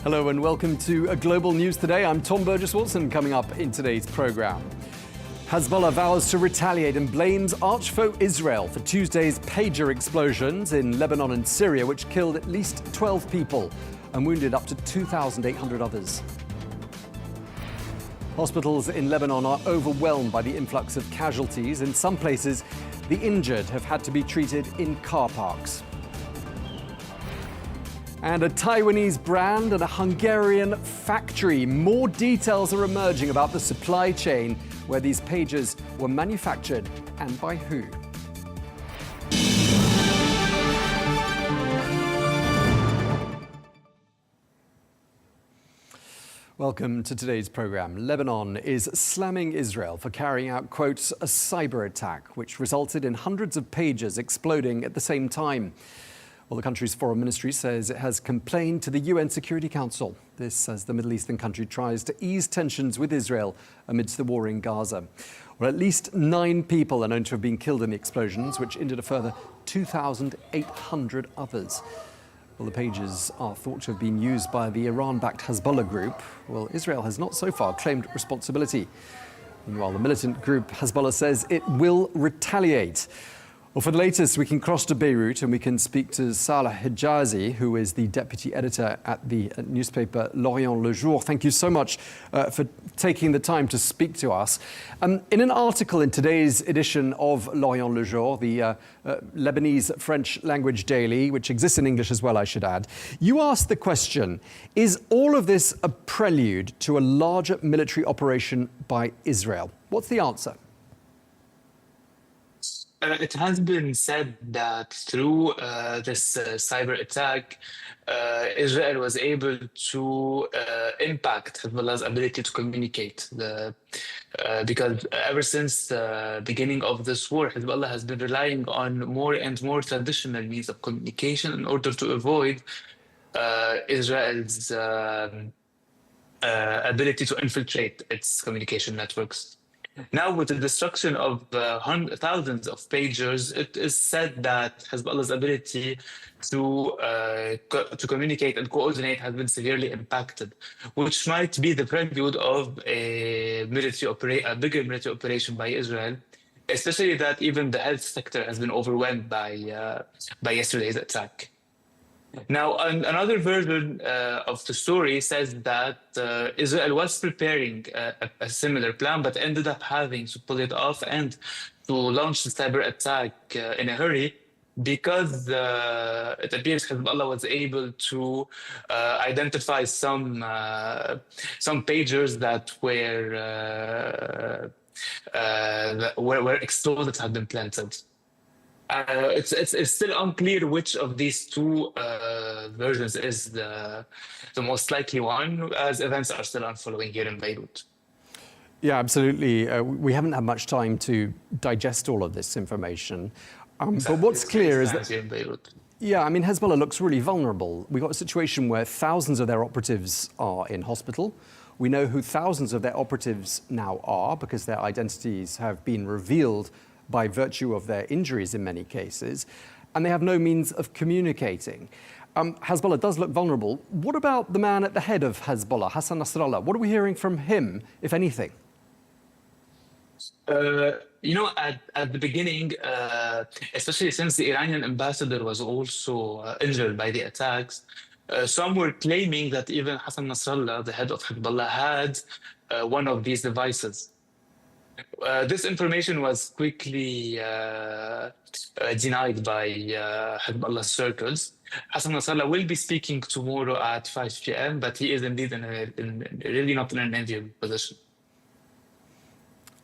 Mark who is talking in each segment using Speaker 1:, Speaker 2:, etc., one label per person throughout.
Speaker 1: Hello and welcome to Global News Today. I'm Tom Burges Watson. Coming up in today's programme, Hezbollah vows to retaliate and blames arch-foe Israel for Tuesday's pager explosions in Lebanon and Syria, which killed at least 12 people and wounded up to 2,800 others. Hospitals in Lebanon are overwhelmed by the influx of casualties. In some places, the injured have had to be treated in car parks. And a Taiwanese brand and a Hungarian factory. More details are emerging about the supply chain where these pagers were manufactured and by who. Welcome to today's programme. Lebanon is slamming Israel for carrying out, quote, a cyber attack, which resulted in hundreds of pagers exploding at the same time. Well, the country's foreign ministry says it has complained to the UN Security Council. This as the Middle Eastern country tries to ease tensions with Israel amidst the war in Gaza. Well, at least 9 people are known to have been killed in the explosions, which injured a further 2,800 others. Well, the pagers are thought to have been used by the Iran-backed Hezbollah group. Well, Israel has not so far claimed responsibility. Meanwhile, the militant group Hezbollah says it will retaliate. Well, for the latest, we can cross to Beirut and we can speak to Salah Hijazii, who is the deputy editor at the newspaper L'Orient Le Jour. Thank you so much for taking the time to speak to us. In an article in today's edition of L'Orient Le Jour, the Lebanese French language daily, which exists in English as well, I should add, you asked the question, is all of this a prelude to a larger military operation by Israel? What's the answer?
Speaker 2: It has been said that through this cyber attack, Israel was able to impact Hezbollah's ability to communicate. Because ever since the beginning of this war, Hezbollah has been relying on more and more traditional means of communication in order to avoid Israel's ability to infiltrate its communication networks. Now, with the destruction of thousands of pagers, it is said that Hezbollah's ability to communicate and coordinate has been severely impacted, which might be the prelude of a bigger military operation by Israel, especially that even the health sector has been overwhelmed by yesterday's attack. Now, another version of the story says that Israel was preparing a similar plan, but ended up having to pull it off and to launch the cyber attack in a hurry because it appears Hezbollah was able to identify some pagers that where explosives had been planted. It's still unclear which of these two versions is the most likely one, as events are still unfolding here in Beirut.
Speaker 1: Yeah, absolutely. We haven't had much time to digest all of this information. But what's clear is that,
Speaker 2: here in Beirut.
Speaker 1: Yeah, I mean, Hezbollah looks really vulnerable. We've got a situation where thousands of their operatives are in hospital. We know who thousands of their operatives now are because their identities have been revealed by virtue of their injuries in many cases, and they have no means of communicating. Hezbollah does look vulnerable. What about the man at the head of Hezbollah, Hassan Nasrallah? What are we hearing from him, if anything?
Speaker 2: At the beginning, especially since the Iranian ambassador was also injured by the attacks, some were claiming that even Hassan Nasrallah, the head of Hezbollah, had one of these devices. This information was quickly denied by Hezbollah circles. Hassan Nasrallah will be speaking tomorrow at 5 p.m., but he is indeed really not in an enviable position.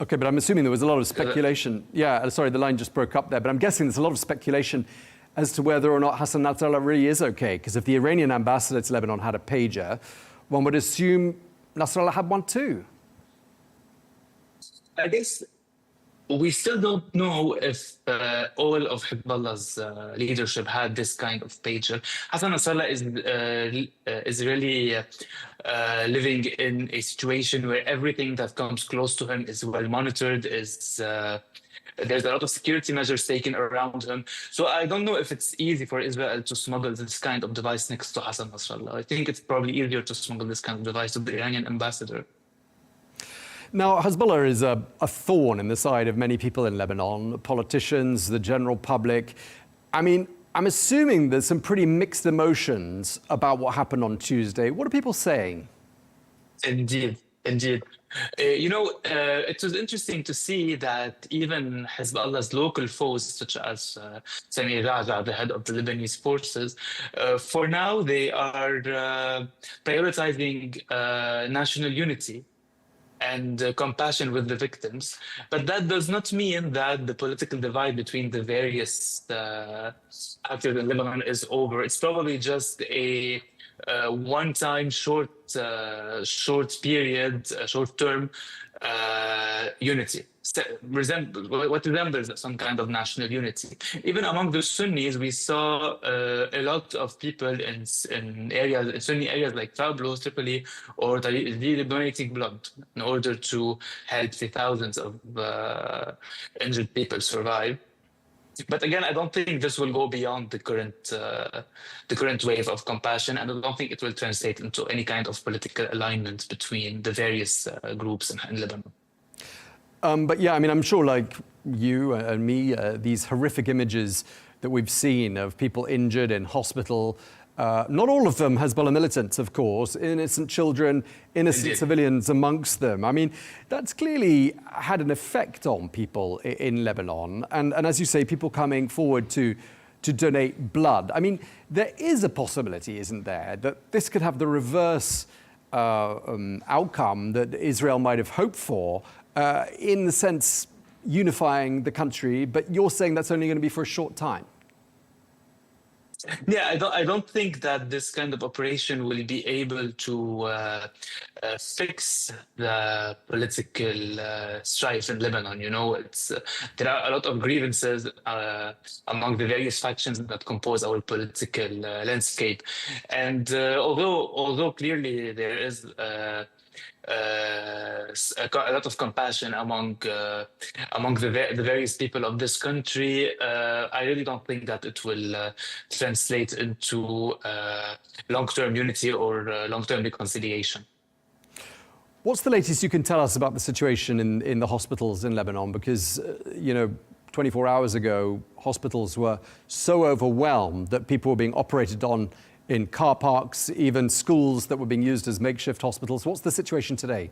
Speaker 1: Okay, but I'm assuming there was a lot of speculation. Sorry, the line just broke up there, but I'm guessing there's a lot of speculation as to whether or not Hassan Nasrallah really is okay, because if the Iranian ambassador to Lebanon had a pager, one would assume Nasrallah had one too.
Speaker 2: I guess we still don't know if all of Hezbollah's leadership had this kind of pager. Hassan Nasrallah is really living in a situation where everything that comes close to him is well monitored, is There's a lot of security measures taken around him. So I don't know if it's easy for Israel to smuggle this kind of device next to Hassan Nasrallah. I think it's probably easier to smuggle this kind of device to the Iranian ambassador.
Speaker 1: Now, Hezbollah is a thorn in the side of many people in Lebanon, politicians, the general public. I mean, I'm assuming there's some pretty mixed emotions about what happened on Tuesday. What are people saying?
Speaker 2: Indeed, indeed. It was interesting to see that even Hezbollah's local foes, such as Sami Raja, the head of the Lebanese forces, for now they are prioritizing national unity and compassion with the victims. But that does not mean that the political divide between the various actors in Lebanon is over. It's probably just a one-time short-term unity. What resembles some kind of national unity. Even among the Sunnis, we saw a lot of people in Sunni areas like Tablos, Tripoli, or Tariq donating blood in order to help the thousands of injured people survive. But again, I don't think this will go beyond the current wave of compassion, and I don't think it will translate into any kind of political alignment between the various groups in Lebanon.
Speaker 1: But yeah, I mean, I'm sure like you and me, these horrific images that we've seen of people injured in hospital, not all of them Hezbollah militants, of course, innocent children, innocent
Speaker 2: Indeed.
Speaker 1: civilians amongst them. I mean, that's clearly had an effect on people in Lebanon. And as you say, people coming forward to donate blood. I mean, there is a possibility, isn't there, that this could have the reverse outcome that Israel might have hoped for, in the sense unifying the country, but you're saying that's only going to be for a short time.
Speaker 2: Yeah, I don't think that this kind of operation will be able to fix the political strife in Lebanon. You know, there are a lot of grievances among the various factions that compose our political landscape, and although clearly there is a lot of compassion among the various people of this country, I really don't think that it will translate into long-term unity or long-term reconciliation.
Speaker 1: What's the latest you can tell us about the situation in the hospitals in Lebanon? Because, 24 hours ago, hospitals were so overwhelmed that people were being operated on in car parks, even schools that were being used as makeshift hospitals. What's the situation today?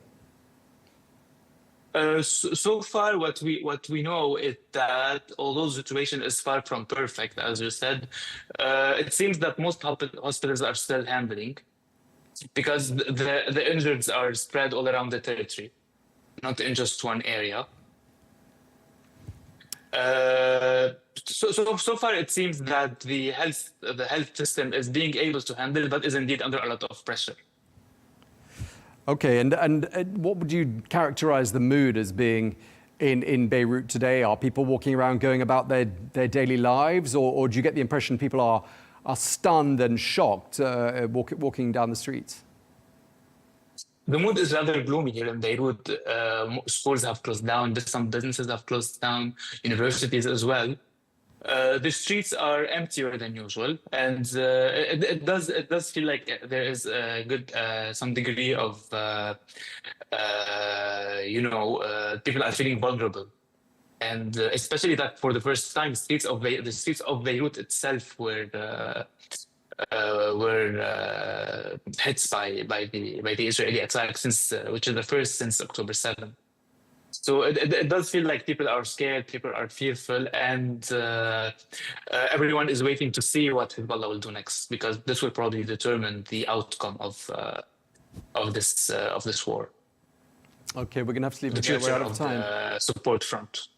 Speaker 2: So far, what we know is that although the situation is far from perfect, as you said, it seems that most hospitals are still handling, because the injured are spread all around the territory, not in just one area. So far, it seems that the health system is being able to handle, but is indeed under a lot of pressure.
Speaker 1: Okay, and what would you characterize the mood as being in Beirut today? Are people walking around going about their daily lives, or do you get the impression people are stunned and shocked walking down the streets?
Speaker 2: The mood is rather gloomy here in Beirut. Schools have closed down, some businesses have closed down, universities as well. The streets are emptier than usual, and it does feel like there is a good some degree of people are feeling vulnerable, and especially that for the first time, the streets of Beirut itself were hit by the Israeli attack, which is the first since October 7th. So it does feel like people are scared, people are fearful, and everyone is waiting to see what Hezbollah will do next, because this will probably determine the outcome of this war.
Speaker 1: Okay, we're going to have to leave it there. We're out of time.
Speaker 2: Support front.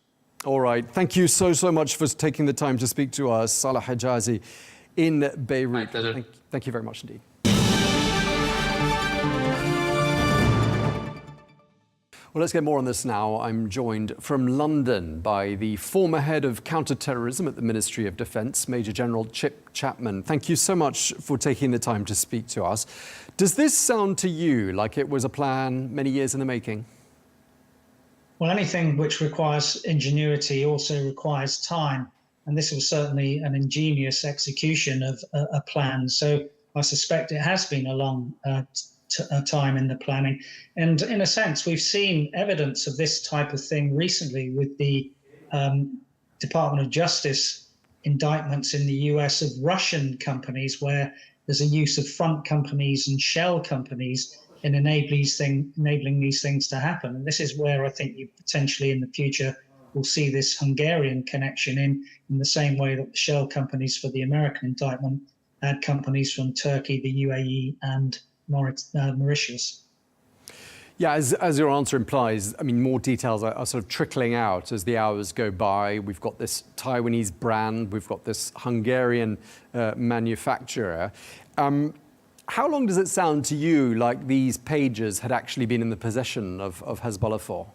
Speaker 1: All right. Thank you so much for taking the time to speak to us, Salah Hijazii in Beirut.
Speaker 2: My pleasure.
Speaker 1: Thank you very much indeed. Well, let's get more on this now. I'm joined from London by the former head of Counter-Terrorism at the Ministry of Defence, Major General Chapman. Thank you so much for taking the time to speak to us. Does this sound to you like it was a plan many years in the making?
Speaker 3: Well, anything which requires ingenuity also requires time. And this was certainly an ingenious execution of a plan. So I suspect it has been a long time in the planning. And in a sense, we've seen evidence of this type of thing recently with the Department of Justice indictments in the US of Russian companies, where there's a use of front companies and shell companies in enabling these things to happen. And this is where I think you potentially in the future will see this Hungarian connection in the same way that the shell companies for the American indictment had companies from Turkey, the UAE, and Mauritius.
Speaker 1: Yeah, as your answer implies, I mean, more details are sort of trickling out as the hours go by. We've got this Taiwanese brand, we've got this Hungarian manufacturer. How long does it sound to you like these pages had actually been in the possession of Hezbollah for?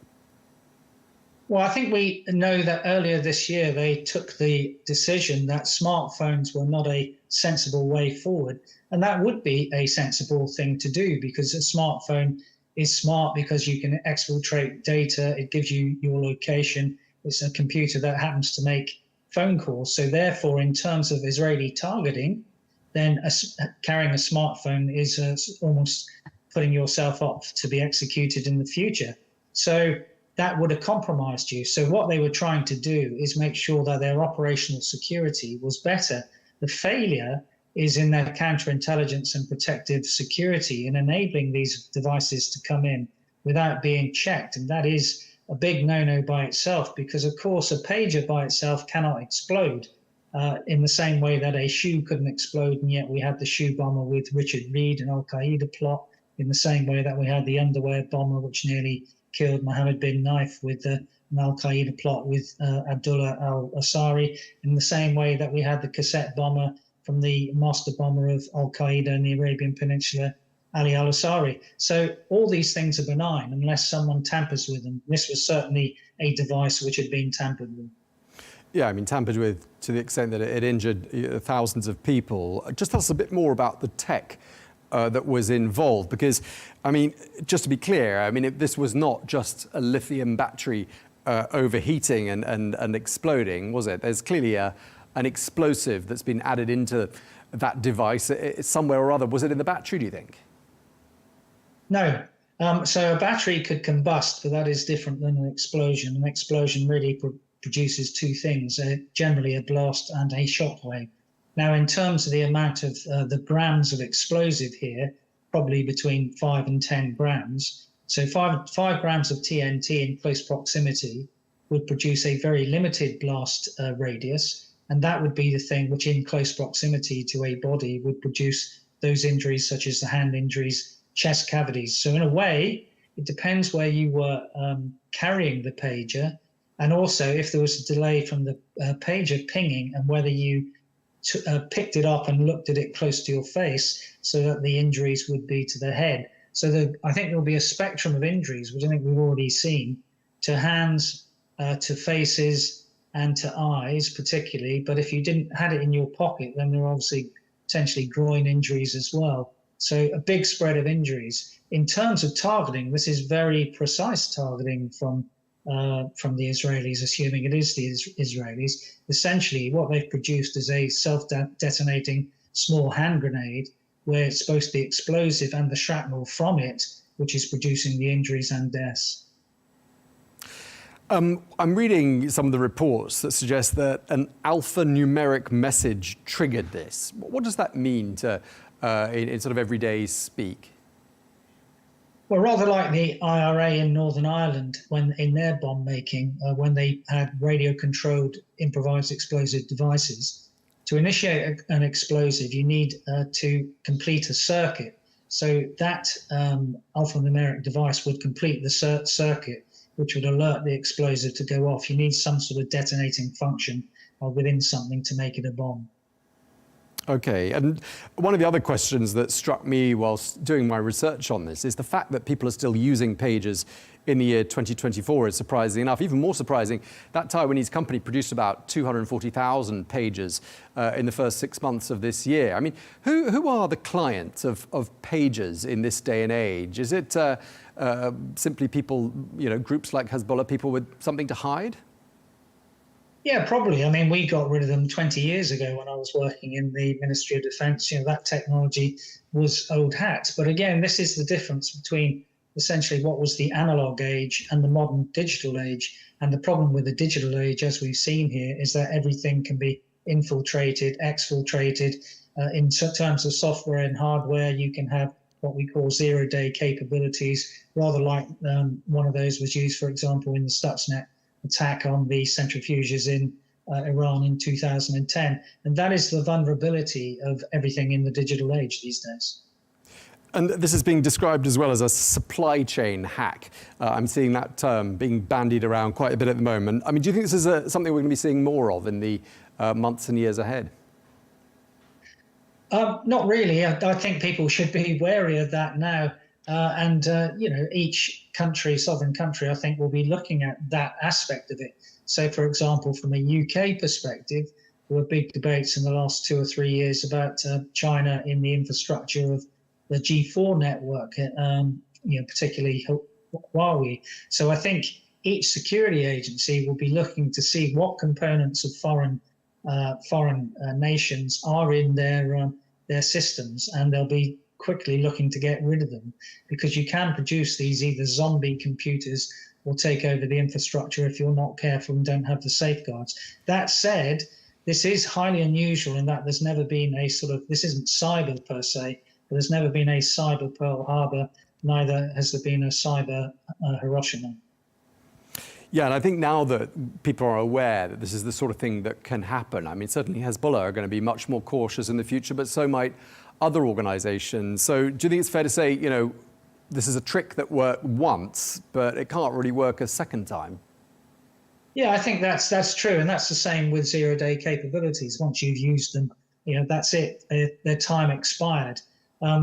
Speaker 3: Well, I think we know that earlier this year they took the decision that smartphones were not a sensible way forward. And that would be a sensible thing to do, because a smartphone is smart because you can exfiltrate data. It gives you your location. It's a computer that happens to make phone calls. So therefore, in terms of Israeli targeting, then carrying a smartphone is almost putting yourself up to be executed in the future. So that would have compromised you. So what they were trying to do is make sure that their operational security was better. The failure is in their counterintelligence and protective security in enabling these devices to come in without being checked. And that is a big no-no by itself, because of course a pager by itself cannot explode in the same way that a shoe couldn't explode. And yet we had the shoe bomber with Richard Reed and Al-Qaeda plot, in the same way that we had the underwear bomber, which nearly killed Mohammed bin Naif, with an Al-Qaeda plot with Abdullah al-Asari, in the same way that we had the cassette bomber from the master bomber of Al-Qaeda in the Arabian Peninsula, Ali al-Asari. So all these things are benign unless someone tampers with them. This was certainly a device which had been tampered with.
Speaker 1: Yeah, I mean, tampered with to the extent that it injured thousands of people. Just tell us a bit more about the tech that was involved, because, I mean, just to be clear, I mean, this was not just a lithium battery overheating and exploding, was it? There's clearly an explosive that's been added into that device somewhere or other. Was it in the battery, do you think?
Speaker 3: No. So a battery could combust, but that is different than an explosion. An explosion really produces two things, generally a blast and a shock wave. Now, in terms of the amount of the grams of explosive here, probably between 5 and 10 grams. So 5 grams of TNT in close proximity would produce a very limited blast radius. And that would be the thing which in close proximity to a body would produce those injuries, such as the hand injuries, chest cavities. So in a way, it depends where you were carrying the pager, and also if there was a delay from the pager pinging and whether you picked it up and looked at it close to your face, so that the injuries would be to the head. So I think there'll be a spectrum of injuries, which I think we've already seen, to hands, to faces, and to eyes particularly. But if you didn't had it in your pocket, then there are obviously potentially groin injuries as well. So a big spread of injuries. In terms of targeting, this is very precise targeting from the Israelis, assuming it is the Israelis. Essentially, what they've produced is a self-detonating small hand grenade, where it's supposed to be explosive and the shrapnel from it, which is producing the injuries and deaths.
Speaker 1: I'm reading some of the reports that suggest that an alphanumeric message triggered this. What does that mean in sort of everyday speak?
Speaker 3: Well, rather like the IRA in Northern Ireland, when in their bomb making, when they had radio-controlled improvised explosive devices. To initiate an explosive, you need to complete a circuit. So that alphanumeric device would complete the circuit, which would alert the explosive to go off. You need some sort of detonating function within something to make it a bomb.
Speaker 1: Okay, and one of the other questions that struck me whilst doing my research on this is the fact that people are still using pagers in the year 2024 is surprising enough. Even more surprising, that Taiwanese company produced about 240,000 pagers in the first 6 months of this year. I mean, who are the clients of pagers in this day and age? Is it simply people, groups like Hezbollah, people with something to hide?
Speaker 3: Yeah, probably. I mean, we got rid of them 20 years ago when I was working in the Ministry of Defence. That technology was old hat. But again, this is the difference between essentially what was the analog age and the modern digital age. And the problem with the digital age, as we've seen here, is that everything can be infiltrated, exfiltrated. In terms of software and hardware, you can have what we call zero-day capabilities, rather like one of those was used, for example, in the Stuxnet attack on the centrifuges in Iran in 2010. And that is the vulnerability of everything in the digital age these days.
Speaker 1: And this is being described as well as a supply chain hack. I'm seeing that term being bandied around quite a bit at the moment. I mean, do you think this is something we're going to be seeing more of in the months and years ahead?
Speaker 3: Not really. I think people should be wary of that now. Each country, sovereign country, I think will be looking at that aspect of it. So, for example, from a UK perspective, there were big debates in the last 2 or 3 years about China in the infrastructure of the G4 network, particularly Huawei. So I think each security agency will be looking to see what components of foreign nations are in their systems, and they'll be quickly looking to get rid of them, because you can produce these either zombie computers or take over the infrastructure if you're not careful and don't have the safeguards. That said, this is highly unusual in that there's never been this isn't cyber per se, but there's never been a cyber Pearl Harbor, neither has there been a cyber Hiroshima.
Speaker 1: Yeah, and I think now that people are aware that this is the sort of thing that can happen, I mean, certainly Hezbollah are going to be much more cautious in the future, but so might other organizations. So do you think it's fair to say, this is a trick that worked once, but it can't really work a second time?
Speaker 3: Yeah, I think that's true. And that's the same with zero-day capabilities. Once you've used them, that's it. Their time expired.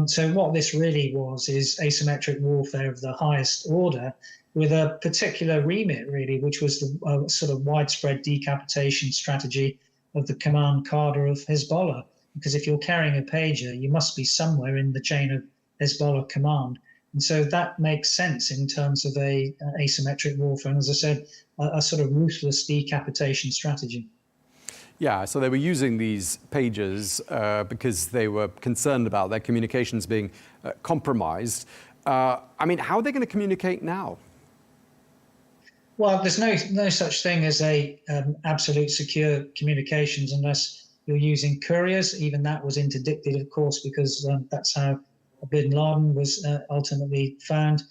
Speaker 3: So what this really was is asymmetric warfare of the highest order, with a particular remit, really, which was the sort of widespread decapitation strategy of the command cadre of Hezbollah. Because if you're carrying a pager, you must be somewhere in the chain of Hezbollah command. And so that makes sense in terms of a asymmetric warfare. And as I said, a sort of ruthless decapitation strategy.
Speaker 1: Yeah, so they were using these pagers because they were concerned about their communications being compromised. I mean, how are they going to communicate now?
Speaker 3: Well, there's no such thing as a absolute secure communications unless you're using couriers. Even that was interdicted, of course, because that's how bin Laden was ultimately found.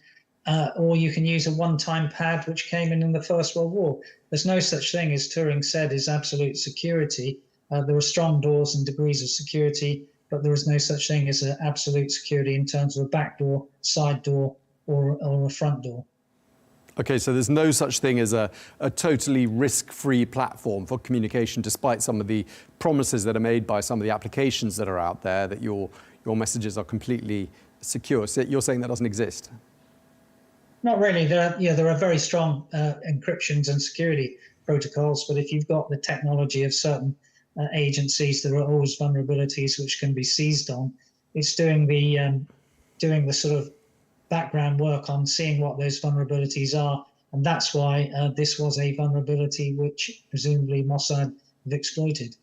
Speaker 3: Or you can use a one-time pad, which came in the First World War. There's no such thing, as Turing said, is absolute security. There are strong doors and degrees of security, but there is no such thing as an absolute security in terms of a back door, side door, or a front door.
Speaker 1: Okay, so there's no such thing as a totally risk-free platform for communication, despite some of the promises that are made by some of the applications that are out there that your messages are completely secure. So you're saying that doesn't exist?
Speaker 3: Not really. There are very strong encryptions and security protocols, but if you've got the technology of certain agencies, there are always vulnerabilities which can be seized on. It's doing the sort of background work on seeing what those vulnerabilities are, and that's why this was a vulnerability which presumably Mossad have exploited.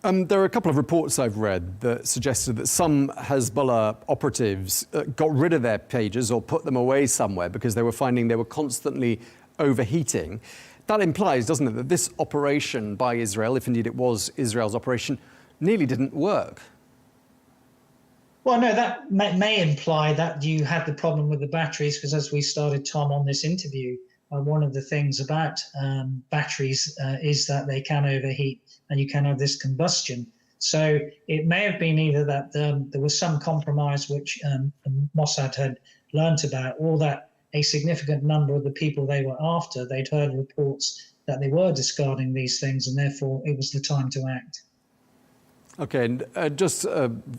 Speaker 1: There are a couple of reports I've read that suggested that some Hezbollah operatives got rid of their pages or put them away somewhere because they were finding they were constantly overheating. That implies, doesn't it, that this operation by Israel, if indeed it was Israel's operation, nearly didn't work.
Speaker 3: Well, no, that may imply that you had the problem with the batteries, because as we started, Tom, on this interview, one of the things about batteries is that they can overheat and you can have this combustion. So it may have been either that there was some compromise which Mossad had learnt about, or that a significant number of the people they were after, they'd heard reports that they were discarding these things, and therefore it was the time to act.
Speaker 1: Okay, and just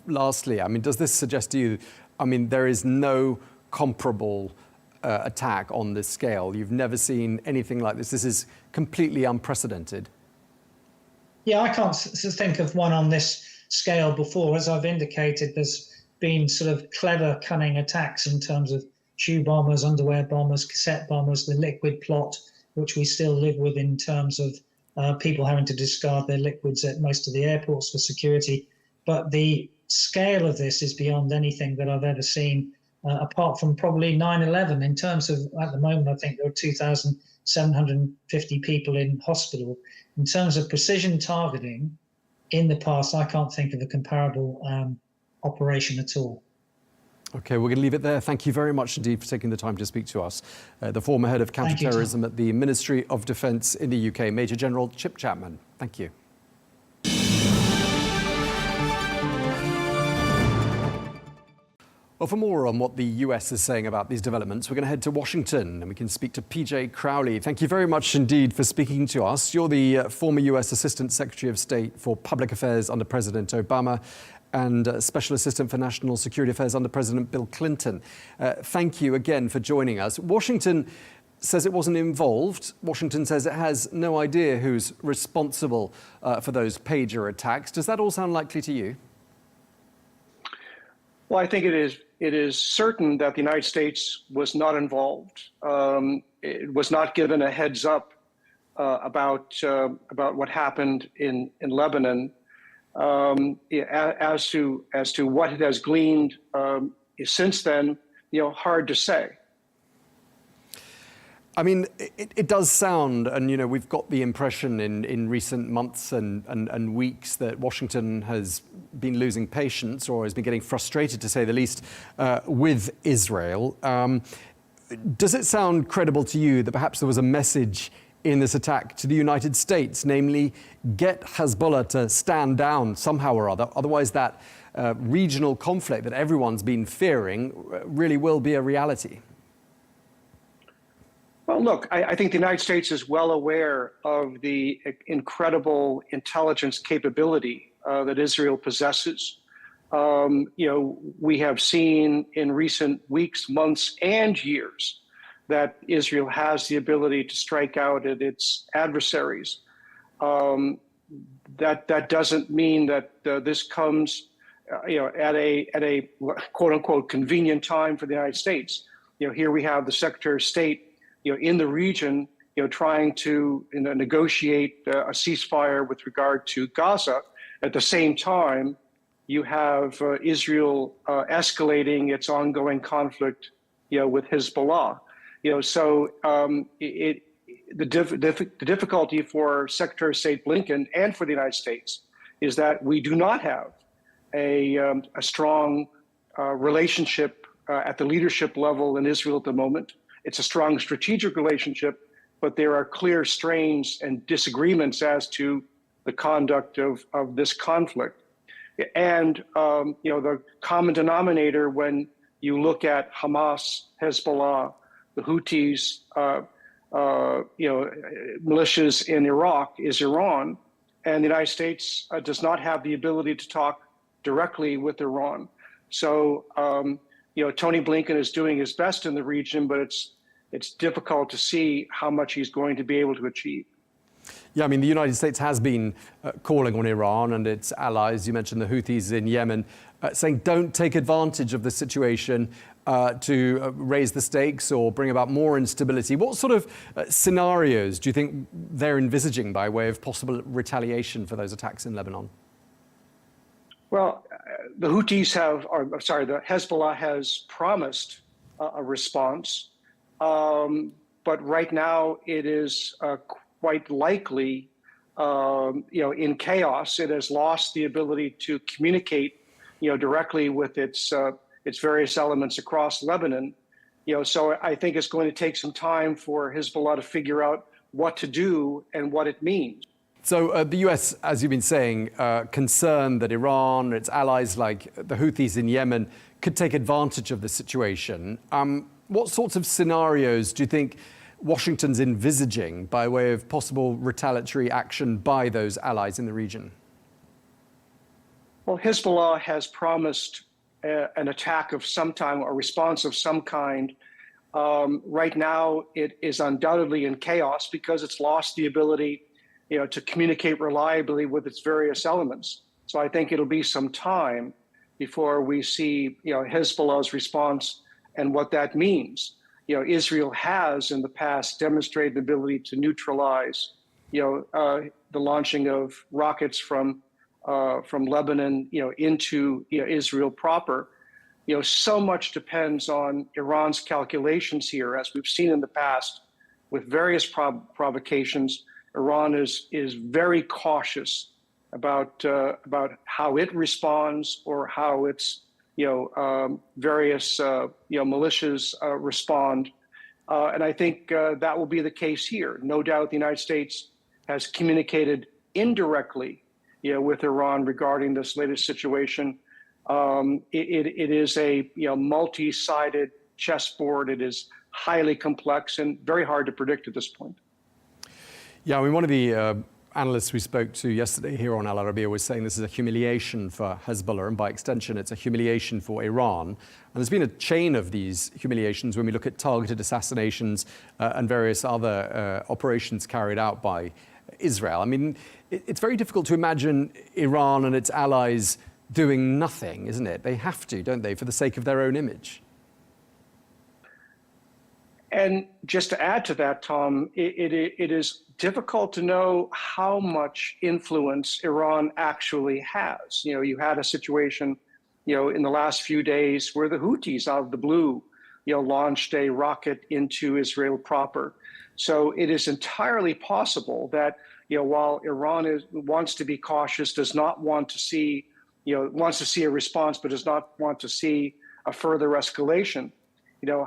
Speaker 1: lastly, I mean, does this suggest to you, I mean, there is no comparable attack on this scale? You've never seen anything like this. This is completely unprecedented. Yeah,
Speaker 3: I can't think of one on this scale before. As I've indicated, there's been sort of clever, cunning attacks in terms of shoe bombers, underwear bombers, cassette bombers, the liquid plot, which we still live with in terms of people having to discard their liquids at most of the airports for security. But the scale of this is beyond anything that I've ever seen, apart from probably 9/11. In terms of, at the moment, I think there are 2,750 people in hospital. In terms of precision targeting, in the past, I can't think of a comparable operation at all.
Speaker 1: Okay, we're going to leave it there. Thank you very much indeed for taking the time to speak to us. The former head of counter-terrorism at the Ministry of Defence in the UK, Major General Chapman. Thank you. Well, for more on what the US is saying about these developments, we're going to head to Washington and we can speak to PJ Crowley. Thank you very much indeed for speaking to us. You're the former US Assistant Secretary of State for Public Affairs under President Obama and Special Assistant for National Security Affairs under President Bill Clinton. Thank you again for joining us. Washington says it wasn't involved. Washington says it has no idea who's responsible for those pager attacks. Does that all sound likely to you?
Speaker 4: Well, I think it is certain that the United States was not involved. It was not given a heads up about what happened in Lebanon. As to what it has gleaned since then, hard to say.
Speaker 1: I mean, it does sound, and we've got the impression in recent months and weeks that Washington has been losing patience or has been getting frustrated, to say the least, with Israel. Does it sound credible to you that perhaps there was a message in this attack to the United States, namely get Hezbollah to stand down somehow or other, otherwise that regional conflict that everyone's been fearing really will be a reality?
Speaker 4: Well, look, I think the United States is well aware of the incredible intelligence capability that Israel possesses. We have seen in recent weeks, months, and years that Israel has the ability to strike out at its adversaries. That doesn't mean that this comes, at a quote unquote convenient time for the United States. Here we have the Secretary of State, in the region, trying to negotiate a ceasefire with regard to Gaza. At the same time, you have Israel escalating its ongoing conflict, with Hezbollah. The difficulty for Secretary of State Blinken and for the United States is that we do not have a strong relationship at the leadership level in Israel at the moment. It's a strong strategic relationship, but there are clear strains and disagreements as to the conduct of this conflict. And the common denominator when you look at Hamas, Hezbollah, the Houthis, militias in Iraq is Iran, and the United States does not have the ability to talk directly with Iran. So, Tony Blinken is doing his best in the region, but it's difficult to see how much he's going to be able to achieve.
Speaker 1: Yeah, I mean, the United States has been calling on Iran and its allies, you mentioned the Houthis in Yemen, saying don't take advantage of the situation to raise the stakes or bring about more instability. What sort of scenarios do you think they're envisaging by way of possible retaliation for those attacks in Lebanon?
Speaker 4: Well, the Hezbollah has promised a response, but right now it is quite likely, in chaos. It has lost the ability to communicate, directly with its various elements across Lebanon. So I think it's going to take some time for Hezbollah to figure out what to do and what it means.
Speaker 1: So the US, as you've been saying, concerned that Iran, its allies like the Houthis in Yemen, could take advantage of the situation. What sorts of scenarios do you think Washington's envisaging by way of possible retaliatory action by those allies in the region?
Speaker 4: Well, Hezbollah has promised an attack of some time, a response of some kind. Right now, it is undoubtedly in chaos because it's lost the ability, to communicate reliably with its various elements. So I think it'll be some time before we see, Hezbollah's response and what that means. Israel has in the past demonstrated the ability to neutralize, the launching of rockets from Lebanon, into Israel proper. So much depends on Iran's calculations here, as we've seen in the past with various provocations. Iran is very cautious about how it responds or how its various militias respond, and I think that will be the case here. No doubt, the United States has communicated indirectly, with Iran regarding this latest situation. It is a multi-sided chessboard. It is highly complex and very hard to predict at this point.
Speaker 1: Yeah, I mean, one of the analysts we spoke to yesterday here on Al Arabiya was saying this is a humiliation for Hezbollah, and by extension, it's a humiliation for Iran. And there's been a chain of these humiliations when we look at targeted assassinations and various other operations carried out by Israel. I mean, it's very difficult to imagine Iran and its allies doing nothing, isn't it? They have to, don't they, for the sake of their own image?
Speaker 4: And just to add to that, Tom, it is difficult to know how much influence Iran actually has. You had a situation, in the last few days where the Houthis out of the blue, launched a rocket into Israel proper. So it is entirely possible that, while Iran wants to be cautious, does not want to see, wants to see a response, but does not want to see a further escalation,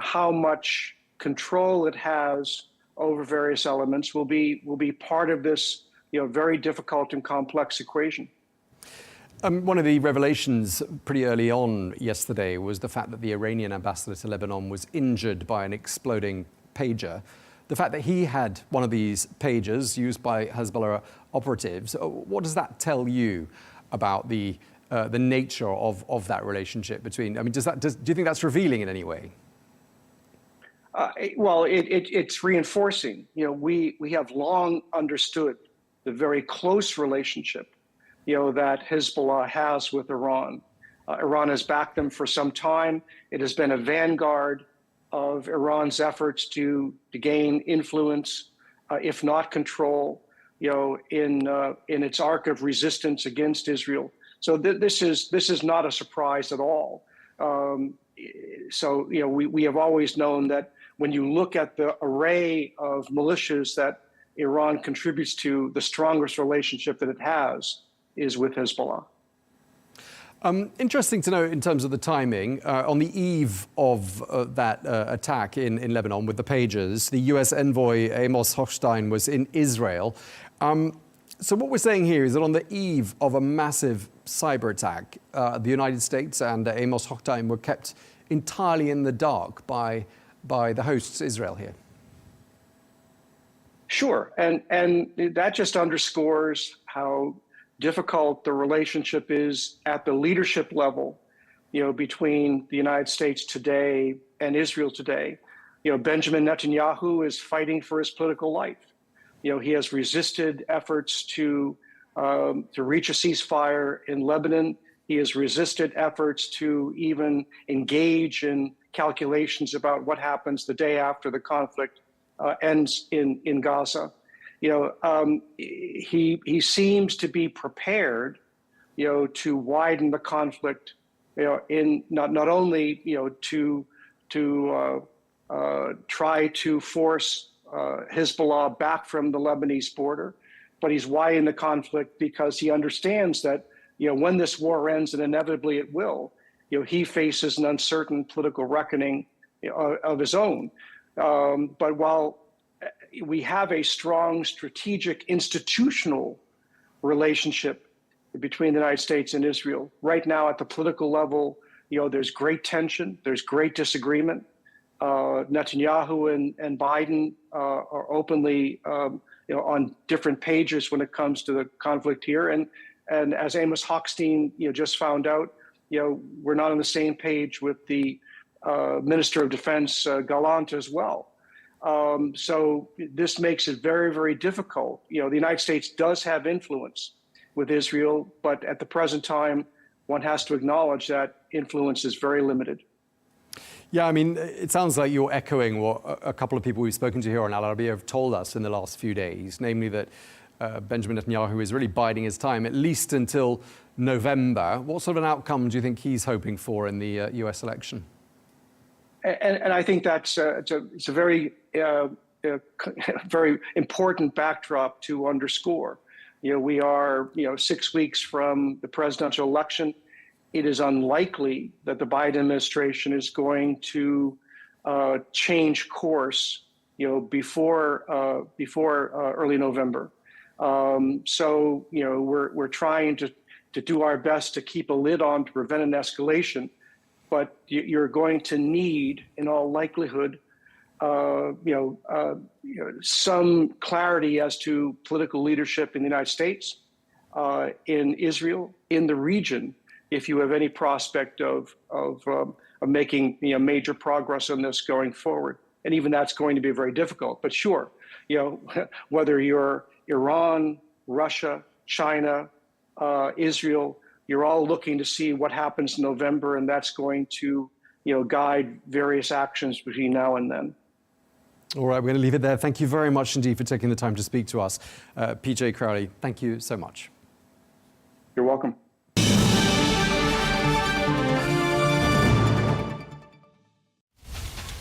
Speaker 4: how much control it has over various elements will be part of this, very difficult and complex equation.
Speaker 1: One of the revelations pretty early on yesterday was the fact that the Iranian ambassador to Lebanon was injured by an exploding pager. The fact that he had one of these pagers used by Hezbollah operatives, what does that tell you about the nature of that relationship between? I mean, do you think that's revealing in any way?
Speaker 4: Well, it's reinforcing. We have long understood the very close relationship, that Hezbollah has with Iran. Iran has backed them for some time. It has been a vanguard of Iran's efforts to gain influence, if not control, in its arc of resistance against Israel. So this is not a surprise at all. So we have always known that when you look at the array of militias that Iran contributes to, the strongest relationship that it has is with Hezbollah.
Speaker 1: Interesting to know in terms of the timing. On the eve of that attack in Lebanon with the pagers, the US envoy Amos Hochstein was in Israel. So what we're saying here is that on the eve of a massive cyber attack, the United States and Amos Hochstein were kept entirely in the dark by the hosts, Israel, here. Sure,
Speaker 4: and that just underscores how difficult the relationship is at the leadership level, between the United States today and Israel today. Benjamin Netanyahu is fighting for his political life. He has resisted efforts to reach a ceasefire in Lebanon. He has resisted efforts to even engage in calculations about what happens the day after the conflict ends in Gaza. He seems to be prepared, to widen the conflict, in not only to try to force Hezbollah back from the Lebanese border, but he's widening the conflict because he understands that when this war ends, and inevitably it will, he faces an uncertain political reckoning of his own. But while we have a strong strategic institutional relationship between the United States and Israel, right now at the political level, there's great tension, there's great disagreement. Netanyahu and Biden are openly on different pages when it comes to the conflict here. And as Amos Hochstein just found out, we're not on the same page with the Minister of Defense, Gallant, as well. So this makes it very, very difficult. The United States does have influence with Israel, but at the present time, one has to acknowledge that influence is very limited.
Speaker 1: Yeah, I mean, it sounds like you're echoing what a couple of people we've spoken to here on Arabiya have told us in the last few days, namely that Benjamin Netanyahu is really biding his time, at least until November. What sort of an outcome do you think he's hoping for in the US election?
Speaker 4: And I think that's it's a very very important backdrop to underscore. We are 6 weeks from the presidential election. It is unlikely that the Biden administration is going to change course, before early November. So we're trying to do our best to keep a lid on to prevent an escalation, but you're going to need, in all likelihood, some clarity as to political leadership in the United States, in Israel, in the region, if you have any prospect of making major progress on this going forward. And even that's going to be very difficult. But sure, whether you're Iran, Russia, China, Israel, you're all looking to see what happens in November, and that's going to guide various actions between now and then.
Speaker 1: All right, we're going to leave it there. Thank you very much indeed for taking the time to speak to us. PJ Crowley, thank you so much.
Speaker 4: You're welcome.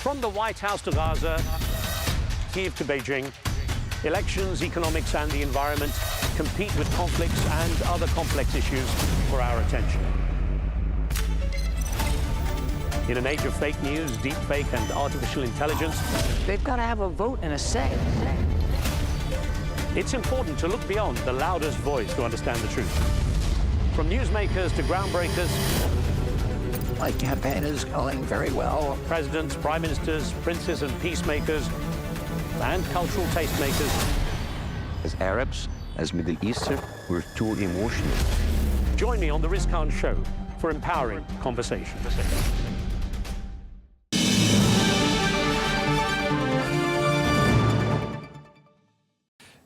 Speaker 5: From the White House to Gaza, Kyiv to Beijing, elections, economics and the environment compete with conflicts and other complex issues for our attention. In an age of fake news, deepfake and artificial intelligence,
Speaker 6: they've got to have a vote and a say.
Speaker 5: It's important to look beyond the loudest voice to understand the truth. From newsmakers to groundbreakers,
Speaker 6: My campaign is going very well.
Speaker 5: presidents, prime ministers, princes and peacemakers, and cultural tastemakers.
Speaker 7: As Arabs, as Middle Eastern, we're too emotional.
Speaker 5: Join me on The Riz Khan Show for empowering conversation.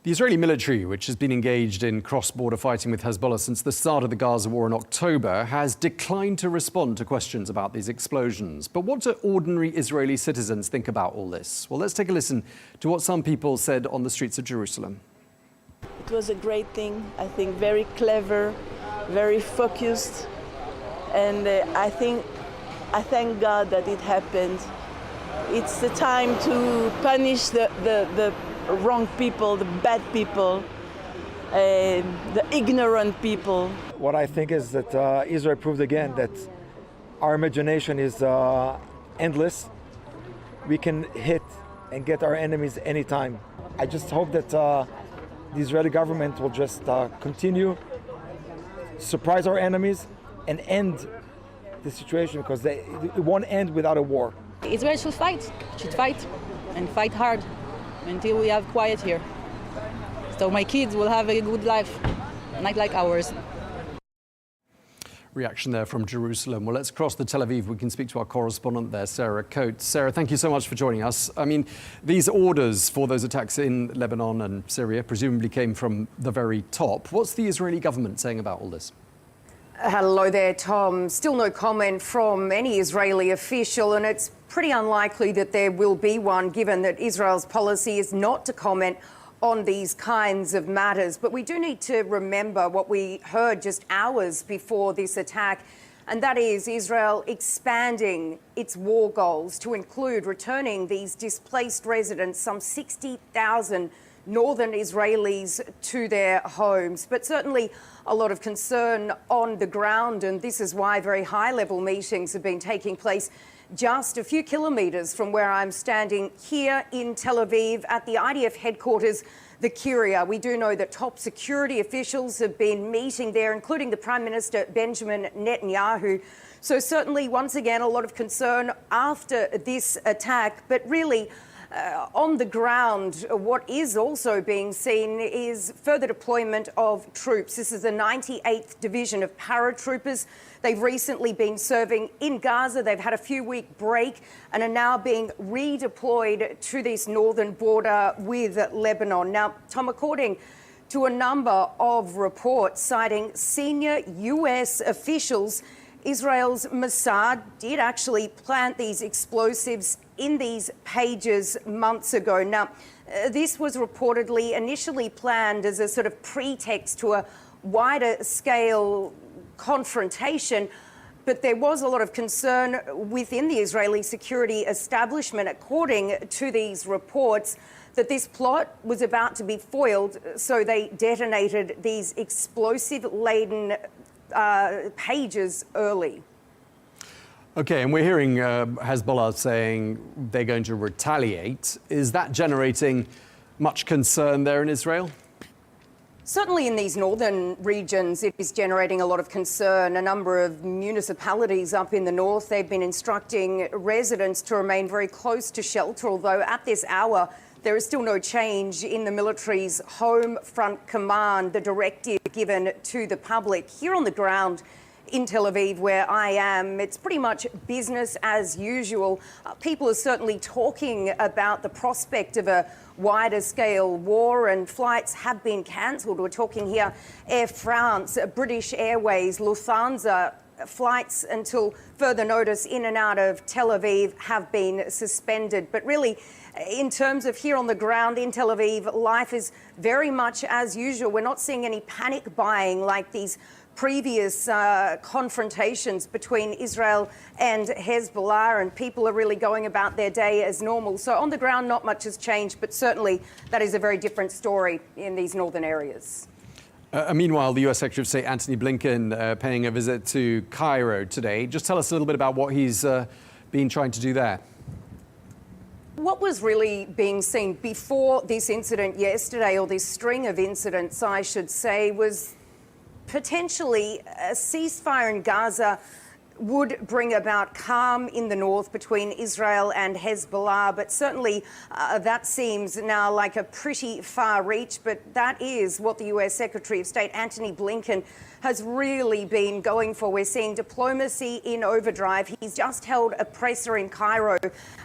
Speaker 1: The Israeli military, which has been engaged in cross-border fighting with Hezbollah since the start of the Gaza war in October, has declined to respond to questions about these explosions. But what do ordinary Israeli citizens think about all this? Well, let's take a listen to what some people said on the streets of Jerusalem.
Speaker 8: It was a great thing, I think very clever, very focused, and I thank God that it happened. It's the time to punish the wrong people, the bad people, the ignorant people.
Speaker 9: What I think is that Israel proved again that our imagination is endless. We can hit and get our enemies anytime. I just hope that the Israeli government will just continue, surprise our enemies, and end the situation, because it won't end without a war.
Speaker 10: Israel should fight and fight hard until we have quiet here. So my kids will have a good life, not like ours.
Speaker 1: Reaction there from Jerusalem. Well, let's cross the Tel Aviv. We can speak to our correspondent there, Sarah Coates. Sarah, thank you so much for joining us. I mean, these orders for those attacks in Lebanon and Syria presumably came from the very top. What's the Israeli government saying about all this?
Speaker 11: Hello there, Tom. Still no comment from any Israeli official, and it's pretty unlikely that there will be one, given that Israel's policy is not to comment on these kinds of matters. But we do need to remember what we heard just hours before this attack, and that is Israel expanding its war goals to include returning these displaced residents, some 60,000 northern Israelis, to their homes. But certainly a lot of concern on the ground, and this is why very high-level meetings have been taking place just a few kilometres from where I'm standing here in Tel Aviv at the IDF headquarters, the Kyria. We do know that top security officials have been meeting there, including the Prime Minister Benjamin Netanyahu. So certainly, once again, a lot of concern after this attack, but really on the ground, what is also being seen is further deployment of troops. This is the 98th Division of paratroopers. They've recently been serving in Gaza. They've had a few-week break and are now being redeployed to this northern border with Lebanon. Now, Tom, according to a number of reports citing senior US officials, Israel's Mossad did actually plant these explosives in these pages months ago. Now, this was reportedly initially planned as a sort of pretext to a wider scale confrontation, but there was a lot of concern within the Israeli security establishment, according to these reports, that this plot was about to be foiled, so they detonated these explosive-laden pages early.
Speaker 1: Okay, and we're hearing Hezbollah saying they're going to retaliate. Is that generating much concern there in Israel?
Speaker 11: Certainly in these northern regions, it is generating a lot of concern. A number of municipalities up in the north, they've been instructing residents to remain very close to shelter, although at this hour, there is still no change in the military's home front command, the directive given to the public. Here on the ground in Tel Aviv, where I am, it's pretty much business as usual. People are certainly talking about the prospect of a wider scale war, and flights have been cancelled. We're talking here Air France, British Airways, Lufthansa. Flights until further notice in and out of Tel Aviv have been suspended. But really, in terms of here on the ground in Tel Aviv, life is very much as usual. We're not seeing any panic buying like these previous confrontations between Israel and Hezbollah, and people are really going about their day as normal. So on the ground, not much has changed, but certainly that is a very different story in these northern areas.
Speaker 1: Meanwhile, the US Secretary of State Antony Blinken paying a visit to Cairo today. Just tell us a little bit about what he's been trying to do there.
Speaker 11: What was really being seen before this incident yesterday, or this string of incidents, I should say, was potentially a ceasefire in Gaza would bring about calm in the north between Israel and Hezbollah, but certainly that seems now like a pretty far reach. But that is what the US Secretary of State Antony Blinken has really been going for. We're seeing diplomacy in overdrive. He's just held a presser in Cairo,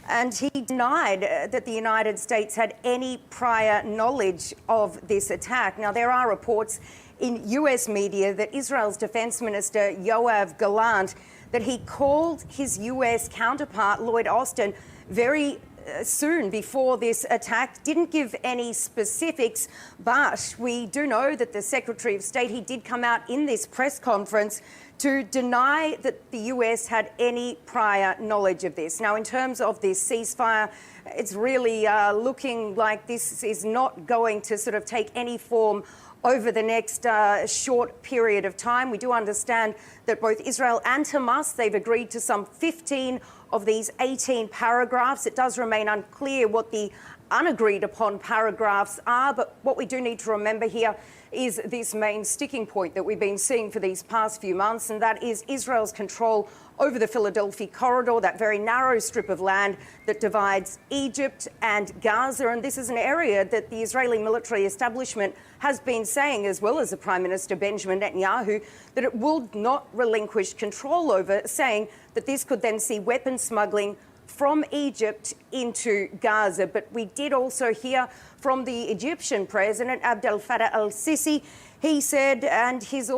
Speaker 11: and he denied that the United States had any prior knowledge of this attack. Now, there are reports in US media that Israel's Defense Minister Yoav Gallant, that he called his US counterpart Lloyd Austin very soon before this attack, didn't give any specifics, but we do know that the Secretary of State, he did come out in this press conference to deny that the US had any prior knowledge of this. Now, in terms of this ceasefire, it's really looking like this is not going to sort of take any form over the next short period of time. We do understand that both Israel and Hamas, they've agreed to some 15 of these 18 paragraphs. It does remain unclear what the unagreed upon paragraphs are, but what we do need to remember here is this main sticking point that we've been seeing for these past few months, and that is Israel's control over the Philadelphia corridor, that very narrow strip of land that divides Egypt and Gaza. And this is an area that the Israeli military establishment has been saying, as well as the Prime Minister Benjamin Netanyahu, that it will not relinquish control over, saying that this could then see weapons smuggling from Egypt into Gaza. But we did also hear from the Egyptian President Abdel Fattah al-Sisi. He said, and his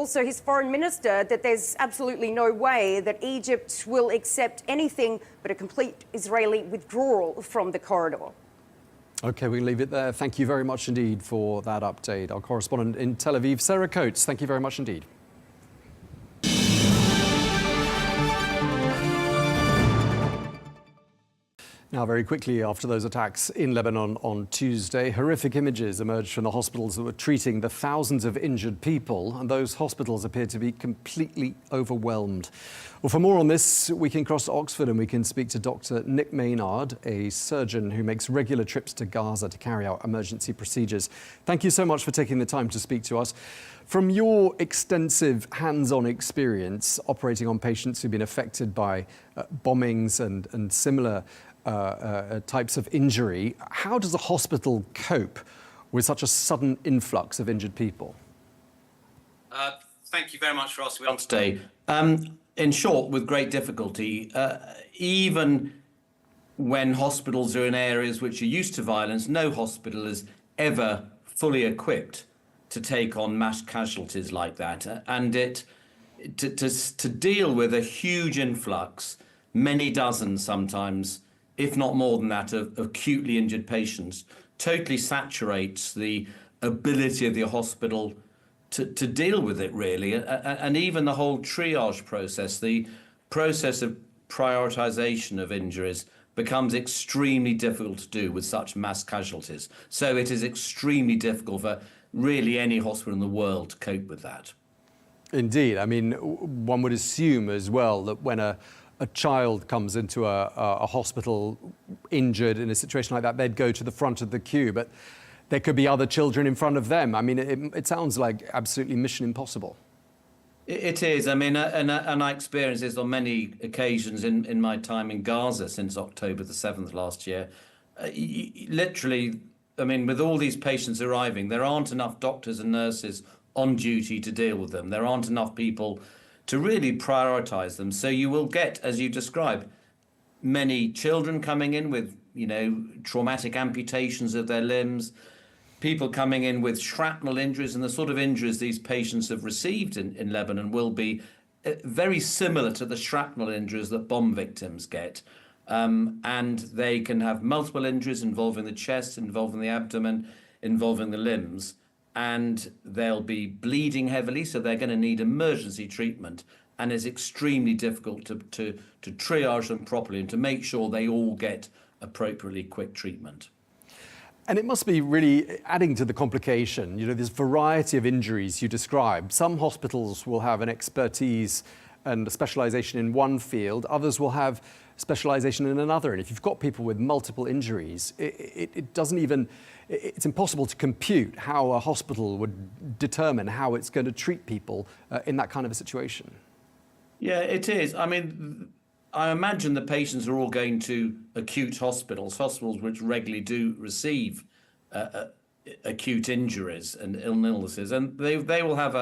Speaker 11: foreign minister, that there's absolutely no way that Egypt will accept anything but a complete Israeli withdrawal from the corridor.
Speaker 1: OK, we leave it there. Thank you very much indeed for that update. Our correspondent in Tel Aviv, Sarah Coates, thank you very much indeed. Now, very quickly after those attacks in Lebanon on Tuesday, horrific images emerged from the hospitals that were treating the thousands of injured people, and those hospitals appear to be completely overwhelmed. Well, for more on this, we can cross to Oxford and we can speak to Dr. Nick Maynard, a surgeon who makes regular trips to Gaza to carry out emergency procedures. Thank you so much for taking the time to speak to us. From your extensive hands-on experience operating on patients who've been affected by bombings and similar types of injury, how does a hospital cope with such a sudden influx of injured people?
Speaker 12: Thank you very much for asking me on today. In short, with great difficulty, even when hospitals are in areas which are used to violence, no hospital is ever fully equipped to take on mass casualties like that. And to deal with a huge influx, many dozens sometimes, if not more than that, of acutely injured patients, totally saturates the ability of the hospital to deal with it, really. And even the whole triage process, the process of prioritization of injuries, becomes extremely difficult to do with such mass casualties. So it is extremely difficult for really any hospital in the world to cope with that.
Speaker 1: Indeed. I mean, one would assume as well that when a child comes into a hospital injured in a situation like that, they'd go to the front of the queue, but there could be other children in front of them. I mean, it sounds like absolutely mission impossible.
Speaker 12: It is. I mean, and I experienced this on many occasions in my time in Gaza since October the 7th last year. Literally, I mean, with all these patients arriving, there aren't enough doctors and nurses on duty to deal with them. There aren't enough people to really prioritize them. So you will get, as you describe, many children coming in with, traumatic amputations of their limbs, people coming in with shrapnel injuries, and the sort of injuries these patients have received in Lebanon will be very similar to the shrapnel injuries that bomb victims get. And they can have multiple injuries involving the chest, involving the abdomen, involving the limbs, and they'll be bleeding heavily, so they're going to need emergency treatment. And it's extremely difficult to triage them properly and to make sure they all get appropriately quick treatment.
Speaker 1: And it must be really adding to the complication, this variety of injuries you described. Some hospitals will have an expertise and a specialization in one field, others will have specialization in another. And if you've got people with multiple injuries, it's impossible to compute how a hospital would determine how it's going to treat people in that kind of a situation.
Speaker 12: Yeah, it is. I mean, I imagine the patients are all going to acute hospitals which regularly do receive acute injuries and illnesses, and they will have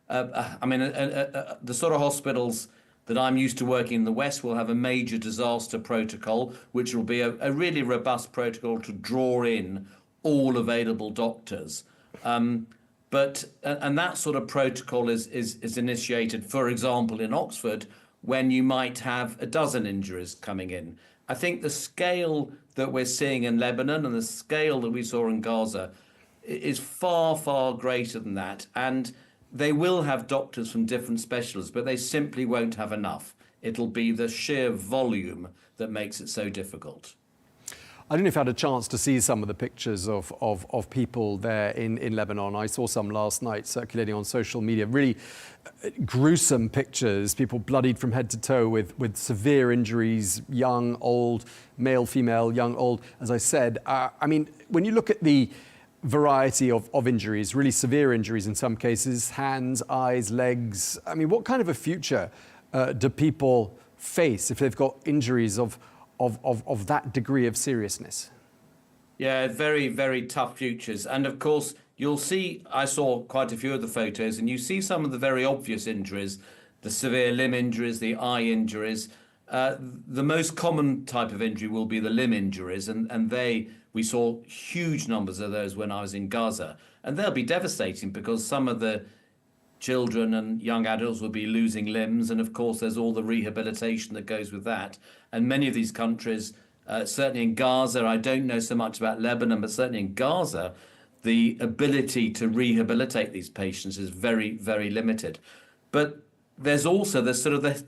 Speaker 12: the sort of hospitals that I'm used to working in the West will have a major disaster protocol, which will be a really robust protocol to draw in all available doctors. But that sort of protocol is initiated, for example, in Oxford, when you might have a dozen injuries coming in. I think the scale that we're seeing in Lebanon and the scale that we saw in Gaza is far, far greater than that. And they will have doctors from different specialists, but they simply won't have enough. It'll be the sheer volume that makes it so difficult.
Speaker 1: I don't know if you had a chance to see some of the pictures of people there in Lebanon. I saw some last night circulating on social media, really gruesome pictures, people bloodied from head to toe with severe injuries, young, old, male, female, young, old. As I said, I mean, when you look at the variety of injuries, really severe injuries in some cases, hands, eyes, legs, I mean, what kind of a future do people face if they've got injuries of that degree of seriousness?
Speaker 12: Yeah, very, very tough futures. And of course, you'll see, I saw quite a few of the photos, and you see some of the very obvious injuries, the severe limb injuries, the eye injuries. The most common type of injury will be the limb injuries, and we saw huge numbers of those when I was in Gaza. And they'll be devastating because some of the children and young adults will be losing limbs, and of course there's all the rehabilitation that goes with that. And many of these countries, certainly in Gaza, I don't know so much about Lebanon, but certainly in Gaza, the ability to rehabilitate these patients is very, very limited. But there's also the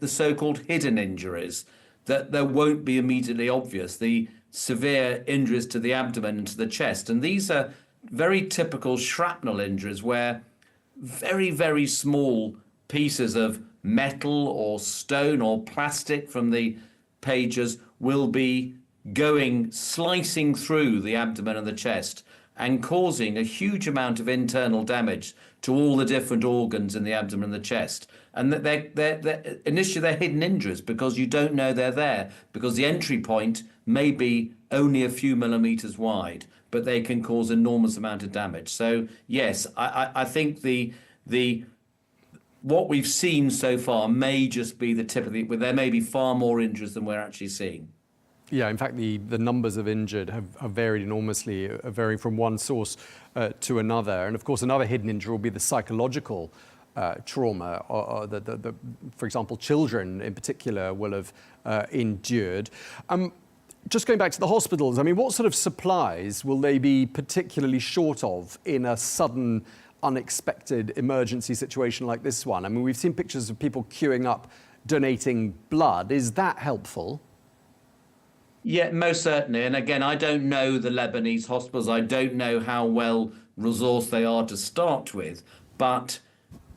Speaker 12: so-called hidden injuries that there won't be immediately obvious, the severe injuries to the abdomen and to the chest. And these are very typical shrapnel injuries where very, very small pieces of metal or stone or plastic from the pages will be slicing through the abdomen and the chest and causing a huge amount of internal damage to all the different organs in the abdomen and the chest. And initially they're hidden injuries because you don't know they're there, because the entry point may be only a few millimeters wide, but they can cause enormous amount of damage. So yes, I think what we've seen so far may just be the tip of the, there may be far more injuries than we're actually seeing.
Speaker 1: Yeah, in fact, the numbers of injured have varied enormously, varying from one source to another. And of course, another hidden injury will be the psychological trauma, or for example, children in particular will have endured. Just going back to the hospitals, I mean, what sort of supplies will they be particularly short of in a sudden, unexpected emergency situation like this one? I mean, we've seen pictures of people queuing up, donating blood. Is that helpful?
Speaker 12: Yeah, most certainly. And again, I don't know the Lebanese hospitals. I don't know how well resourced they are to start with. But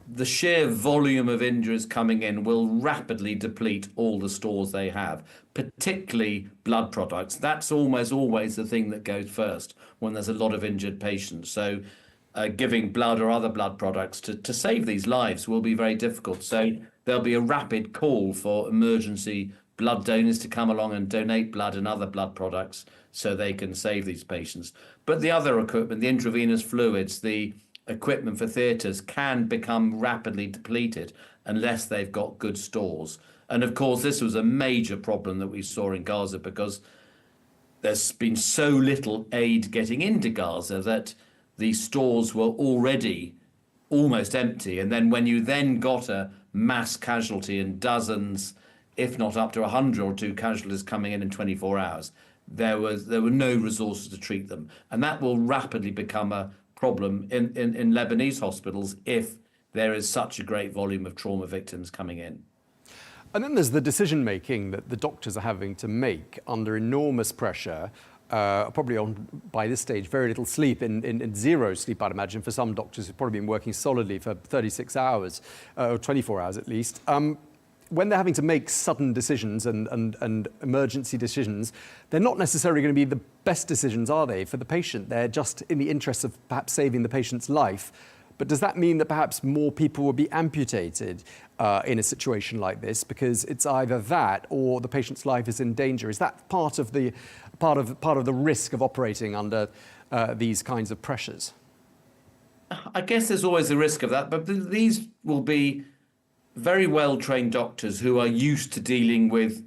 Speaker 12: the sheer volume of injuries coming in will rapidly deplete all the stores they have, particularly blood products. That's almost always the thing that goes first when there's a lot of injured patients. So giving blood or other blood products to save these lives will be very difficult. So there'll be a rapid call for emergency blood donors to come along and donate blood and other blood products so they can save these patients. But the other equipment, the intravenous fluids, the equipment for theatres can become rapidly depleted unless they've got good stores. And of course, this was a major problem that we saw in Gaza because there's been so little aid getting into Gaza that the stores were already almost empty. And then when you then got a mass casualty and dozens, if not up to 100 or 2 casualties coming in 24 hours, there were no resources to treat them. And that will rapidly become a problem in Lebanese hospitals if there is such a great volume of trauma victims coming in.
Speaker 1: And then there's the decision-making that the doctors are having to make under enormous pressure, probably on, by this stage, very little sleep, in zero sleep, I'd imagine, for some doctors who've probably been working solidly for 36 hours, or 24 hours at least. When they're having to make sudden decisions and emergency decisions, they're not necessarily going to be the best decisions, are they, for the patient? They're just in the interest of perhaps saving the patient's life. But does that mean that perhaps more people will be amputated in a situation like this because it's either that or the patient's life is in danger? Is that part of the risk of operating under these kinds of pressures?
Speaker 12: I guess there's always a risk of that, but these will be very well-trained doctors who are used to dealing with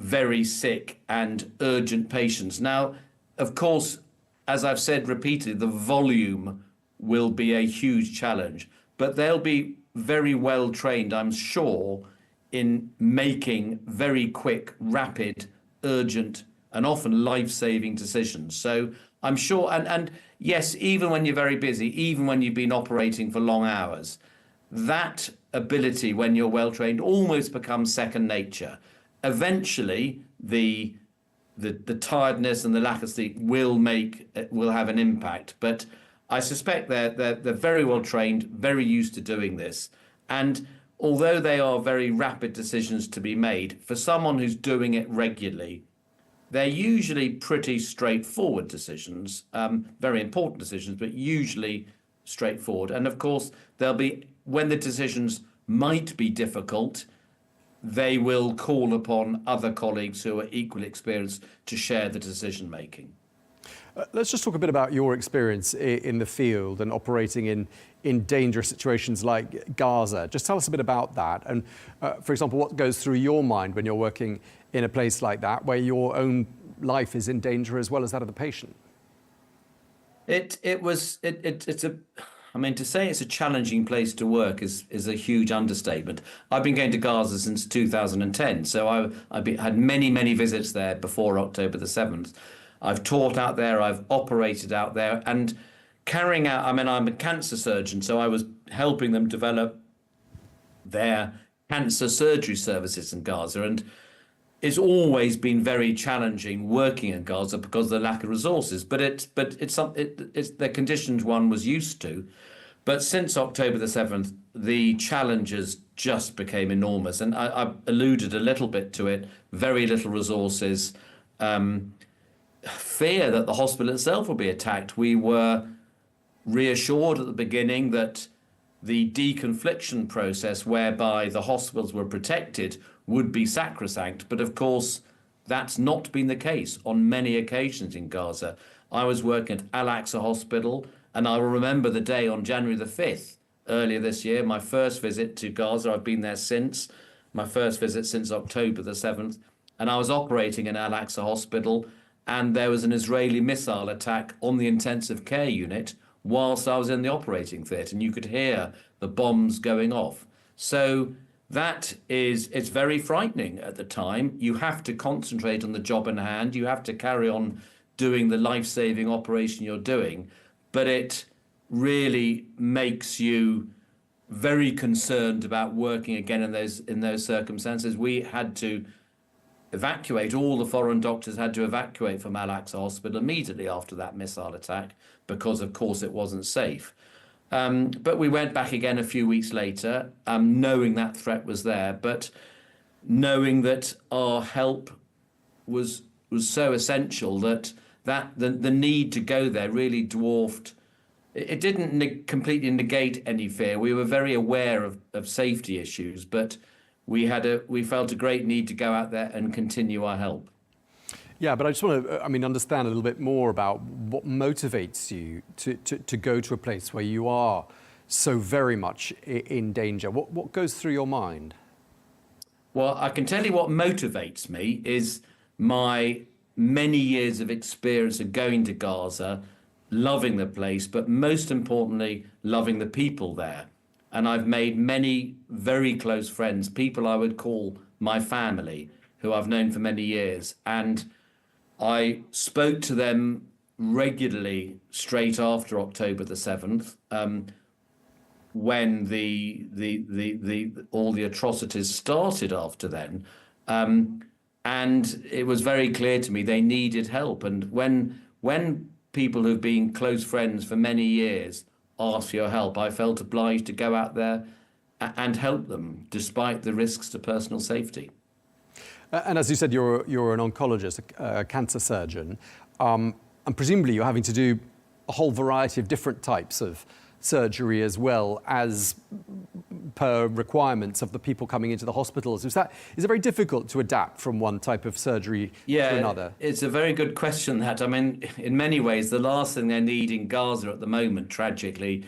Speaker 12: very sick and urgent patients. Now, of course, as I've said repeatedly, the volume will be a huge challenge, but they'll be very well-trained, I'm sure, in making very quick, rapid, urgent, and often life-saving decisions. So I'm sure, and yes, even when you're very busy, even when you've been operating for long hours, that ability, when you're well trained, almost becomes second nature. Eventually, the tiredness and the lack of sleep will have an impact. But I suspect they're very well trained, very used to doing this. And although they are very rapid decisions to be made, for someone who's doing it regularly, they're usually pretty straightforward decisions, very important decisions, but usually straightforward. And of course, there'll be, when the decisions might be difficult, they will call upon other colleagues who are equally experienced to share the decision making.
Speaker 1: Let's just talk a bit about your experience in the field and operating in dangerous situations like Gaza. Just tell us a bit about that. And for example, what goes through your mind when you're working in a place like that, where your own life is in danger as well as that of the patient?
Speaker 12: I mean, to say it's a challenging place to work is a huge understatement. I've been going to Gaza since 2010, so I've had many visits there before October the 7th. I've taught out there, I've operated out there, and carrying out, I mean, I'm a cancer surgeon, so I was helping them develop their cancer surgery services in Gaza, and it's always been very challenging working in Gaza because of the lack of resources. But it's the conditions one was used to. But since October the 7th, the challenges just became enormous. And I alluded a little bit to it. Very little resources. Fear that the hospital itself will be attacked. We were reassured at the beginning that the deconfliction process whereby the hospitals were protected would be sacrosanct. But of course, that's not been the case on many occasions in Gaza. I was working at Al-Aqsa Hospital, and I will remember the day on January the 5th, earlier this year, my first visit to Gaza. I've been there since, my first visit since October the 7th, and I was operating in Al-Aqsa Hospital, and there was an Israeli missile attack on the intensive care unit whilst I was in the operating theatre, and you could hear the bombs going off. So it's very frightening at the time. You have to concentrate on the job in hand. You have to carry on doing the life-saving operation you're doing. But it really makes you very concerned about working again in those circumstances. We had to evacuate. All the foreign doctors had to evacuate from Al-Aqsa Hospital immediately after that missile attack because, of course, it wasn't safe. But we went back again a few weeks later, knowing that threat was there, but knowing that our help was so essential that the need to go there really dwarfed. It didn't completely negate any fear. We were very aware of safety issues, but we felt a great need to go out there and continue our help.
Speaker 1: Yeah, but I just want to, understand a little bit more about what motivates you to go to a place where you are so very much in danger. What goes through your mind?
Speaker 12: Well, I can tell you what motivates me is my many years of experience of going to Gaza, loving the place, but most importantly, loving the people there. And I've made many very close friends, people I would call my family, who I've known for many years. And I spoke to them regularly straight after October the 7th, when all the atrocities started after then. And it was very clear to me they needed help. And when people who've been close friends for many years asked for your help, I felt obliged to go out there and help them, despite the risks to personal safety.
Speaker 1: And as you said, you're an oncologist, a cancer surgeon, and presumably you're having to do a whole variety of different types of surgery as well as per requirements of the people coming into the hospitals. Is it very difficult to adapt from one type of surgery to another?
Speaker 12: It's a very good question, that. I mean, in many ways, the last thing they need in Gaza at the moment, tragically,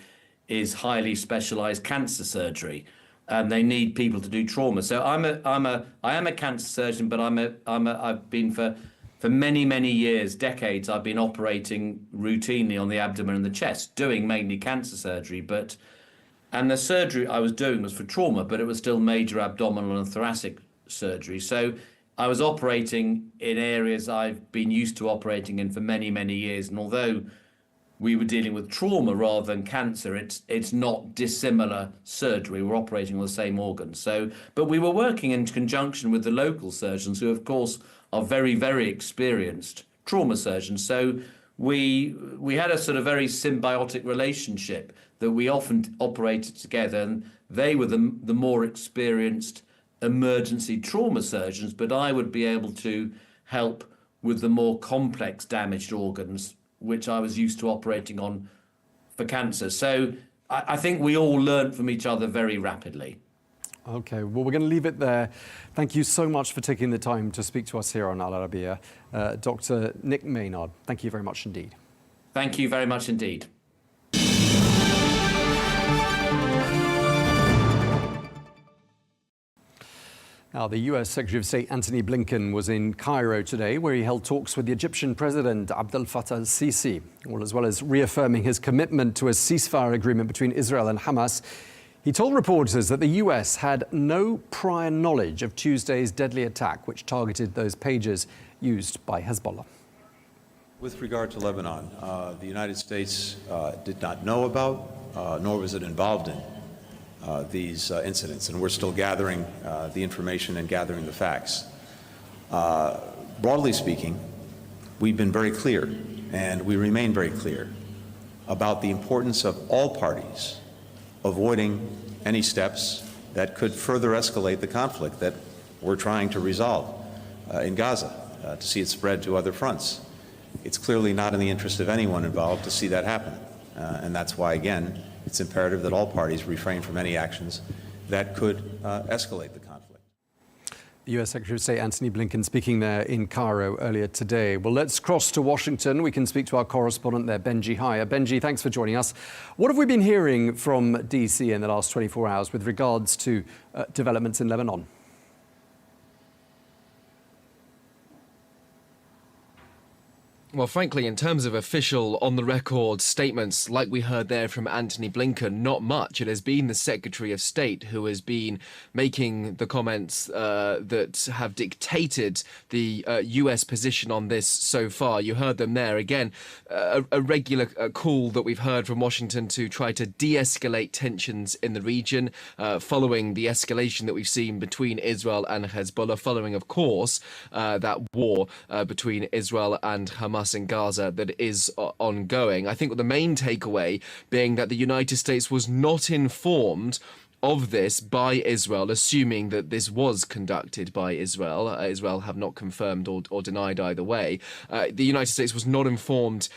Speaker 12: is highly specialized cancer surgery. They need people to do trauma. So I am a cancer surgeon, but I've been for many, many years, decades, I've been operating routinely on the abdomen and the chest, doing mainly cancer surgery. And the surgery I was doing was for trauma, but it was still major abdominal and thoracic surgery. So I was operating in areas I've been used to operating in for many, many years. And although we were dealing with trauma rather than cancer, it's not dissimilar surgery. We're operating on the same organs. But we were working in conjunction with the local surgeons, who, of course, are very, very experienced trauma surgeons. So we had a sort of very symbiotic relationship that we often operated together, and they were the more experienced emergency trauma surgeons, but I would be able to help with the more complex damaged organs, which I was used to operating on for cancer. So I think we all learned from each other very rapidly.
Speaker 1: Okay, well, we're going to leave it there. Thank you so much for taking the time to speak to us here on Al Arabiya. Dr. Nick Maynard, thank you very much indeed.
Speaker 12: Thank you very much indeed.
Speaker 1: Now, the US Secretary of State Antony Blinken was in Cairo today, where he held talks with the Egyptian President Abdel Fattah al-Sisi, as well as reaffirming his commitment to a ceasefire agreement between Israel and Hamas. He told reporters that the US had no prior knowledge of Tuesday's deadly attack, which targeted those pages used by Hezbollah.
Speaker 13: With regard to Lebanon, the United States did not know about, nor was it involved in these incidents, and we're still gathering the information and gathering the facts. Broadly speaking, we've been very clear, and we remain very clear, about the importance of all parties avoiding any steps that could further escalate the conflict that we're trying to resolve in Gaza, to see it spread to other fronts. It's clearly not in the interest of anyone involved to see that happen, and that's why, again, it's imperative that all parties refrain from any actions that could escalate the conflict.
Speaker 1: The US Secretary of State Antony Blinken speaking there in Cairo earlier today. Well, let's cross to Washington. We can speak to our correspondent there, Benji Haya. Benji, thanks for joining us. What have we been hearing from DC in the last 24 hours with regards to developments in Lebanon?
Speaker 14: Well, frankly, in terms of official on-the-record statements, like we heard there from Antony Blinken, not much. It has been the Secretary of State who has been making the comments that have dictated the US position on this so far. You heard them there. Again, a regular call that we've heard from Washington to try to de-escalate tensions in the region, following the escalation that we've seen between Israel and Hezbollah, following, of course, that war between Israel and Hamas in Gaza that is ongoing. I think the main takeaway being that the United States was not informed of this by Israel, assuming that this was conducted by Israel. Israel have not confirmed or denied either way. The United States was not informed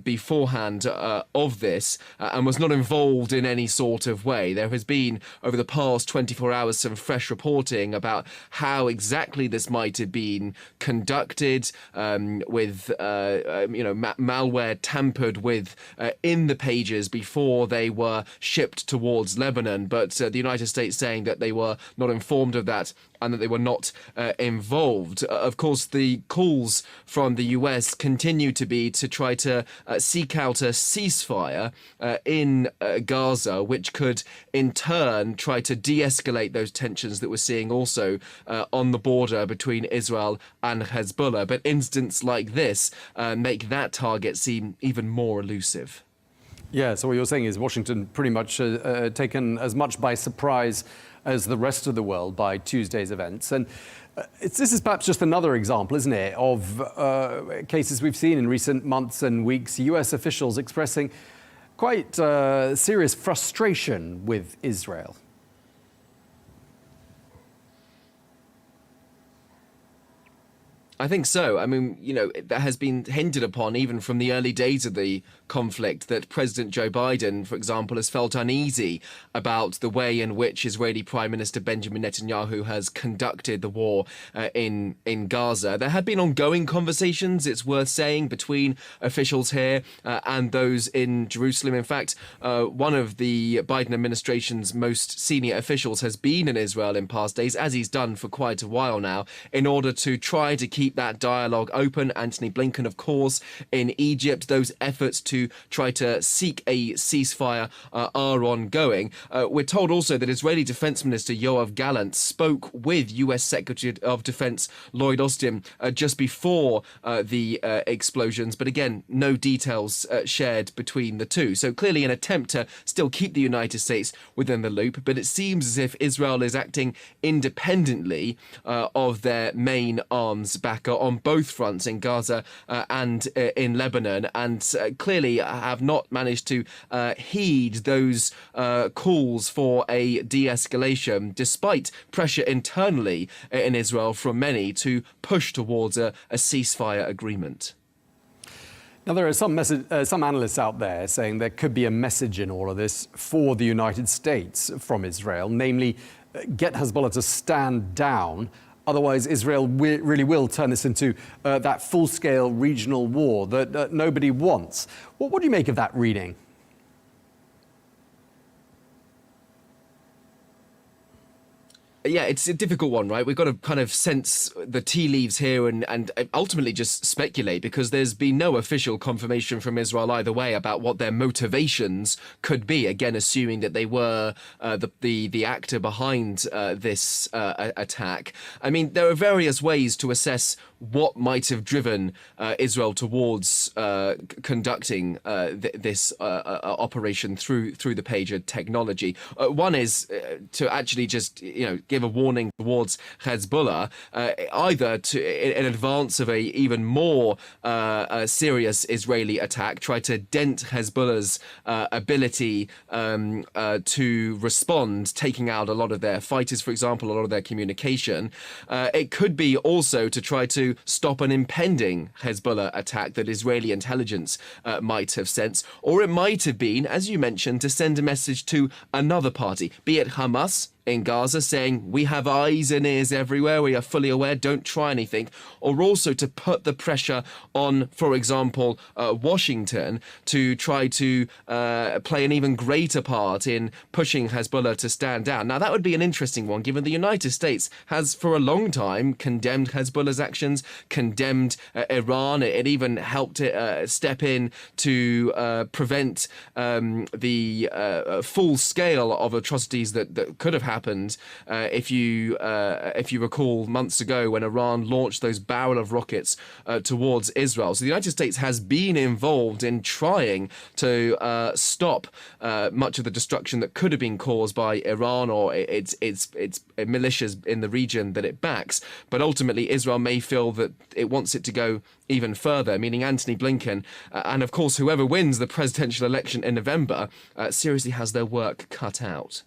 Speaker 14: beforehand of this and was not involved in any sort of way. There has been, over the past 24 hours, some fresh reporting about how exactly this might have been conducted, with malware tampered with in the pages before they were shipped towards Lebanon. But the United States saying that they were not informed of that and that they were not involved. Of course, the calls from the US continue to be to try to seek out a ceasefire in Gaza, which could in turn try to de-escalate those tensions that we're seeing also on the border between Israel and Hezbollah. But incidents like this make that target seem even more elusive.
Speaker 1: Yeah, so what you're saying is Washington pretty much taken as much by surprise as the rest of the world by Tuesday's events. And this is perhaps just another example, isn't it, of cases we've seen in recent months and weeks, US officials expressing quite serious frustration with Israel.
Speaker 14: I think so. I mean, that has been hinted upon even from the early days of the conflict that President Joe Biden, for example, has felt uneasy about the way in which Israeli Prime Minister Benjamin Netanyahu has conducted the war in Gaza. There had been ongoing conversations, it's worth saying, between officials here and those in Jerusalem. In fact, one of the Biden administration's most senior officials has been in Israel in past days, as he's done for quite a while now, in order to try to keep that dialogue open. Antony Blinken, of course, in Egypt. Those efforts to try to seek a ceasefire are ongoing. We're told also that Israeli Defense Minister Yoav Gallant spoke with US Secretary of Defense Lloyd Austin just before the explosions, but again, no details shared between the two. So clearly an attempt to still keep the United States within the loop, but it seems as if Israel is acting independently of their main arms backer on both fronts, in Gaza and in Lebanon, and clearly have not managed to heed those calls for a de-escalation, despite pressure internally in Israel from many to push towards a ceasefire agreement.
Speaker 1: Now, there are some analysts out there saying there could be a message in all of this for the United States from Israel, namely, get Hezbollah to stand down. Otherwise, Israel really will turn this into that full-scale regional war that nobody wants. What do you make of that reading?
Speaker 14: Yeah, it's a difficult one, right? We've got to kind of sense the tea leaves here and ultimately just speculate, because there's been no official confirmation from Israel either way about what their motivations could be. Again, assuming that they were the actor behind this attack. I mean, there are various ways to assess what might have driven Israel towards conducting this operation through the pager technology. One is to actually just give a warning towards Hezbollah, either in advance of a even more serious Israeli attack, try to dent Hezbollah's ability to respond, taking out a lot of their fighters, for example, a lot of their communication. It could be also to try to stop an impending Hezbollah attack that Israeli intelligence might have sensed, or it might have been, as you mentioned, to send a message to another party, be it Hamas in Gaza, saying we have eyes and ears everywhere, we are fully aware, don't try anything, or also to put the pressure on, for example, Washington to try to play an even greater part in pushing Hezbollah to stand down. Now, that would be an interesting one, given the United States has for a long time condemned Hezbollah's actions, condemned Iran. It even helped it step in to prevent the full scale of atrocities that could have happened if you recall months ago when Iran launched those barrel of rockets towards Israel. So the United States has been involved in trying to stop much of the destruction that could have been caused by Iran or its militias in the region that it backs. But ultimately, Israel may feel that it wants it to go even further, meaning Antony Blinken and, of course, whoever wins the presidential election in November seriously has their work cut out.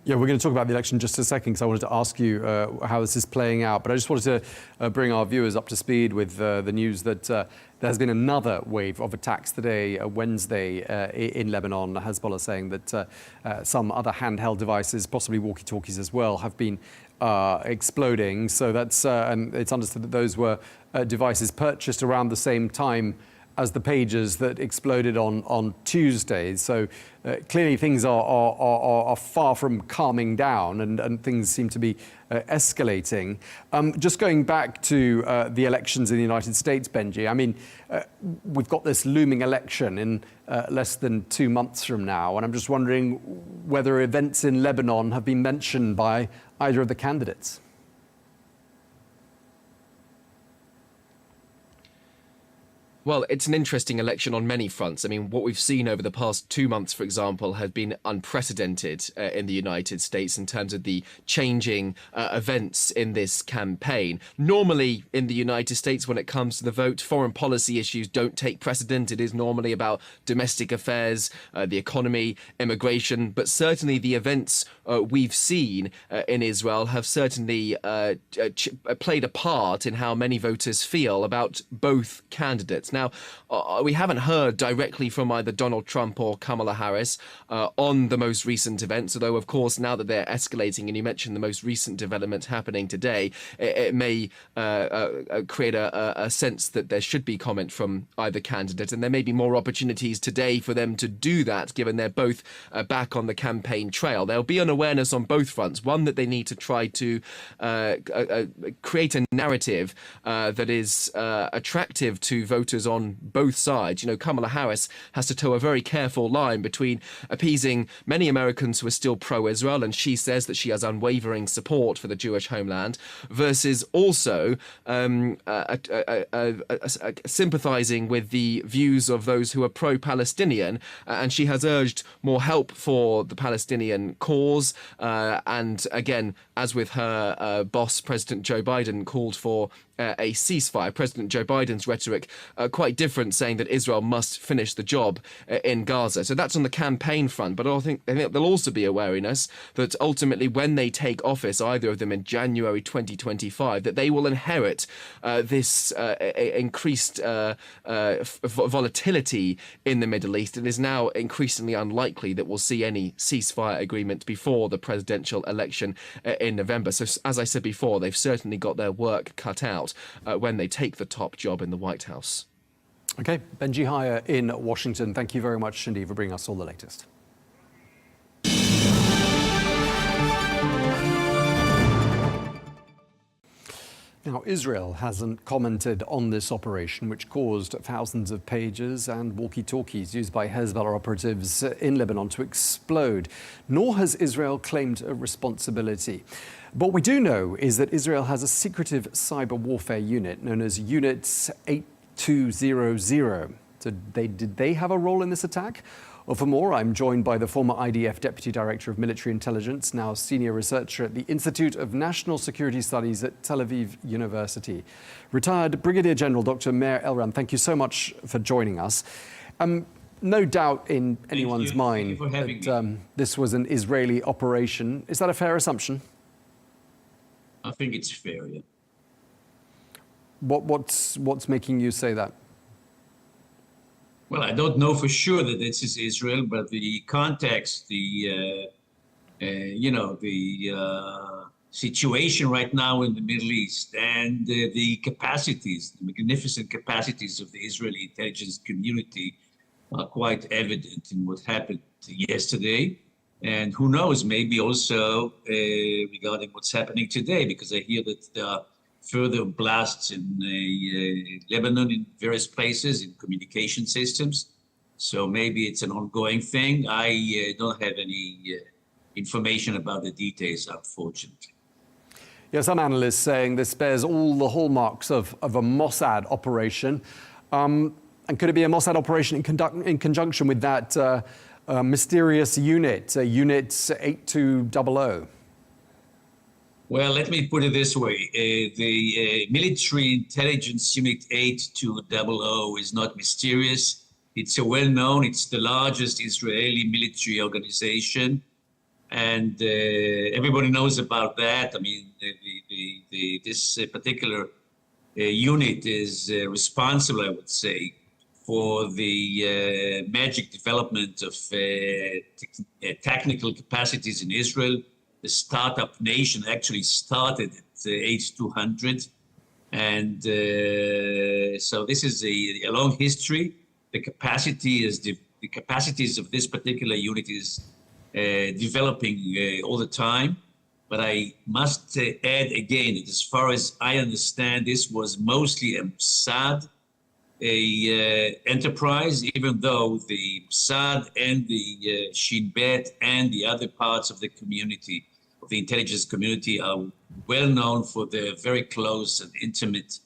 Speaker 1: Yeah, we're going to talk about the election in just a second because I wanted to ask you how this is playing out. But I just wanted to bring our viewers up to speed with the news that there has been another wave of attacks today, Wednesday, in Lebanon. Hezbollah saying that some other handheld devices, possibly walkie-talkies as well, have been exploding. So that's and it's understood that those were devices purchased around the same time as the pages that exploded on Tuesday. So clearly things are far from calming down and things seem to be escalating. Just going back to the elections in the United States, Benji, I mean, we've got this looming election in less than 2 months from now, and I'm just wondering whether events in Lebanon have been mentioned by either of the candidates.
Speaker 14: Well, it's an interesting election on many fronts. I mean, what we've seen over the past 2 months, for example, has been unprecedented in the United States in terms of the changing events in this campaign. Normally, in the United States, when it comes to the vote, foreign policy issues don't take precedent. It is normally about domestic affairs, the economy, immigration. But certainly the events we've seen in Israel have certainly played a part in how many voters feel about both candidates. Now, we haven't heard directly from either Donald Trump or Kamala Harris on the most recent events, although, of course, now that they're escalating, and you mentioned the most recent development happening today, it may create a sense that there should be comment from either candidate, and there may be more opportunities today for them to do that, given they're both back on the campaign trail. There'll be an awareness on both fronts, one that they need to try to create a narrative that is attractive to voters on both sides. You know, Kamala Harris has to toe a very careful line between appeasing many Americans who are still pro-Israel, and she says that she has unwavering support for the Jewish homeland, versus also sympathizing with the views of those who are pro-Palestinian, and she has urged more help for the Palestinian cause, and again, as with her boss, President Joe Biden, called for a ceasefire. President Joe Biden's rhetoric quite different, saying that Israel must finish the job in Gaza. So that's on the campaign front. But I think there'll also be awareness that ultimately when they take office, either of them in January 2025, that they will inherit this increased volatility in the Middle East. It is now increasingly unlikely that we'll see any ceasefire agreement before the presidential election in November. So as I said before, they've certainly got their work cut out when they take the top job in the White House.
Speaker 1: Okay, Benji Hire in Washington, thank you very much indeed for bringing us all the latest. Now, Israel hasn't commented on this operation, which caused thousands of pages and walkie-talkies used by Hezbollah operatives in Lebanon to explode, nor has Israel claimed a responsibility. What we do know is that Israel has a secretive cyber warfare unit known as Unit 8200. So did they have a role in this attack? Well, for more, I'm joined by the former IDF Deputy Director of Military Intelligence, now Senior Researcher at the Institute of National Security Studies at Tel Aviv University, retired Brigadier General Dr. Meir Elran. Thank you so much for joining us. No doubt in anyone's mind that this was an Israeli operation. Is that a fair assumption?
Speaker 15: I think it's fair, yeah.
Speaker 1: What's making you say that?
Speaker 15: Well, I don't know for sure that this is Israel, but the context, the the situation right now in the Middle East and the capacities, the magnificent capacities of the Israeli intelligence community are quite evident in what happened yesterday. And who knows, maybe also regarding what's happening today, because I hear that there are further blasts in Lebanon in various places, in communication systems. So maybe it's an ongoing thing. I don't have any information about the details, unfortunately.
Speaker 1: Yeah, some analysts saying this bears all the hallmarks of a Mossad operation. And could it be a Mossad operation in conjunction with that mysterious unit, Unit 8200?
Speaker 15: Well, let me put it this way. The military intelligence unit 8200 is not mysterious. It's a well-known, it's the largest Israeli military organization. And everybody knows about that. I mean, this particular unit is responsible, I would say, for the magic development of technical capacities in Israel. The startup nation actually started at 8200. And so this is a long history. The capacities of this particular unit is developing all the time. But I must add again that as far as I understand, this was mostly a Mossad enterprise, even though the Mossad and the Shin Bet and the other parts of the community, of the intelligence community, are well known for their very close and intimate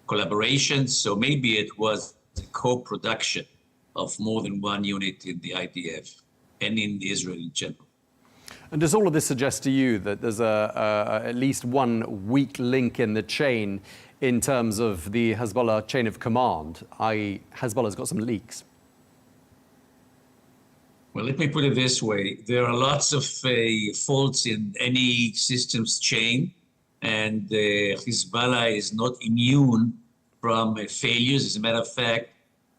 Speaker 15: collaboration. So maybe it was a co-production of more than one unit in the IDF and in Israel in general.
Speaker 1: And does all of this suggest to you that there's at least one weak link in the chain in terms of the Hezbollah chain of command, i.e. Hezbollah's got some leaks?
Speaker 15: Well, let me put it this way. There are lots of faults in any systems chain, and Hezbollah is not immune from failures. As a matter of fact,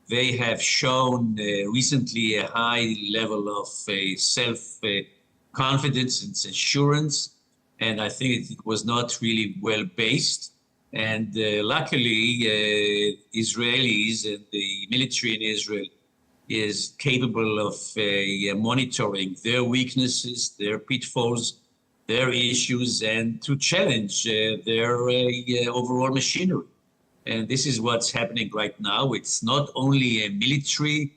Speaker 15: they have shown recently a high level of self-confidence and assurance, and I think it was not really well-based. And luckily, Israelis and the military in Israel is capable of monitoring their weaknesses, their pitfalls, their issues, and to challenge their overall machinery. And this is what's happening right now. It's not only a military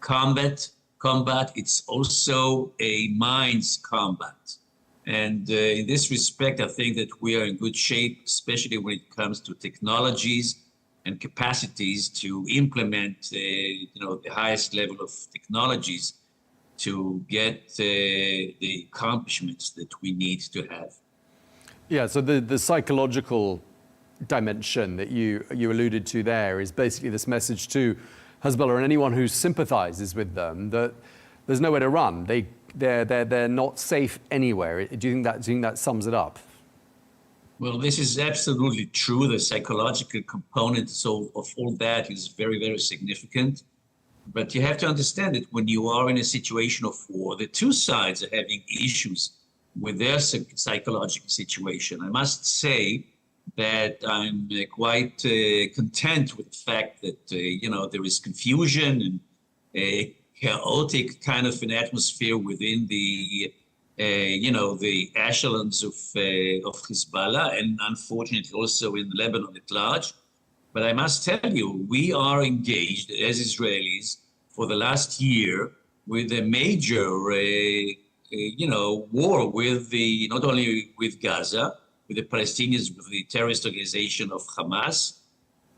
Speaker 15: combat, it's also a minds combat. And in this respect, I think that we are in good shape, especially when it comes to technologies and capacities to implement, the highest level of technologies to get the accomplishments that we need to have.
Speaker 1: Yeah, so the psychological dimension that you alluded to there is basically this message to Hezbollah and anyone who sympathizes with them that there's nowhere to run. They're not safe anywhere. Do you think that sums it up?
Speaker 15: Well, this is absolutely true. The psychological component of all that is very, very significant. But you have to understand that when you are in a situation of war, the two sides are having issues with their psychological situation. I must say that I'm quite content with the fact that, there is confusion and a chaotic kind of an atmosphere within the echelons of Hezbollah, and unfortunately also in Lebanon at large. But I must tell you, we are engaged as Israelis for the last year with a major, war with not only with Gaza, with the Palestinians, with the terrorist organization of Hamas,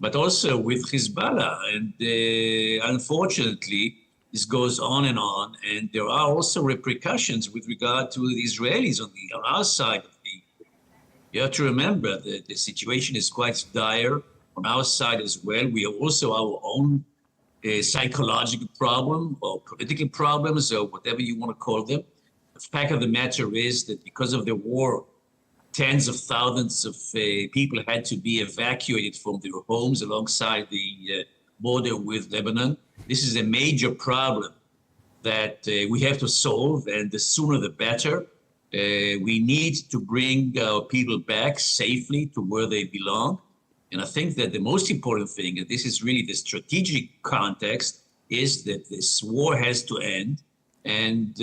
Speaker 15: but also with Hezbollah. And unfortunately, this goes on, and there are also repercussions with regard to the Israelis on our side of the. You have to remember that the situation is quite dire on our side as well. We have also our own psychological problem or political problems or whatever you want to call them. The fact of the matter is that because of the war, tens of thousands of people had to be evacuated from their homes alongside the border with Lebanon. This is a major problem that we have to solve, and the sooner the better. We need to bring our people back safely to where they belong. And I think that the most important thing, and this is really the strategic context, is that this war has to end, and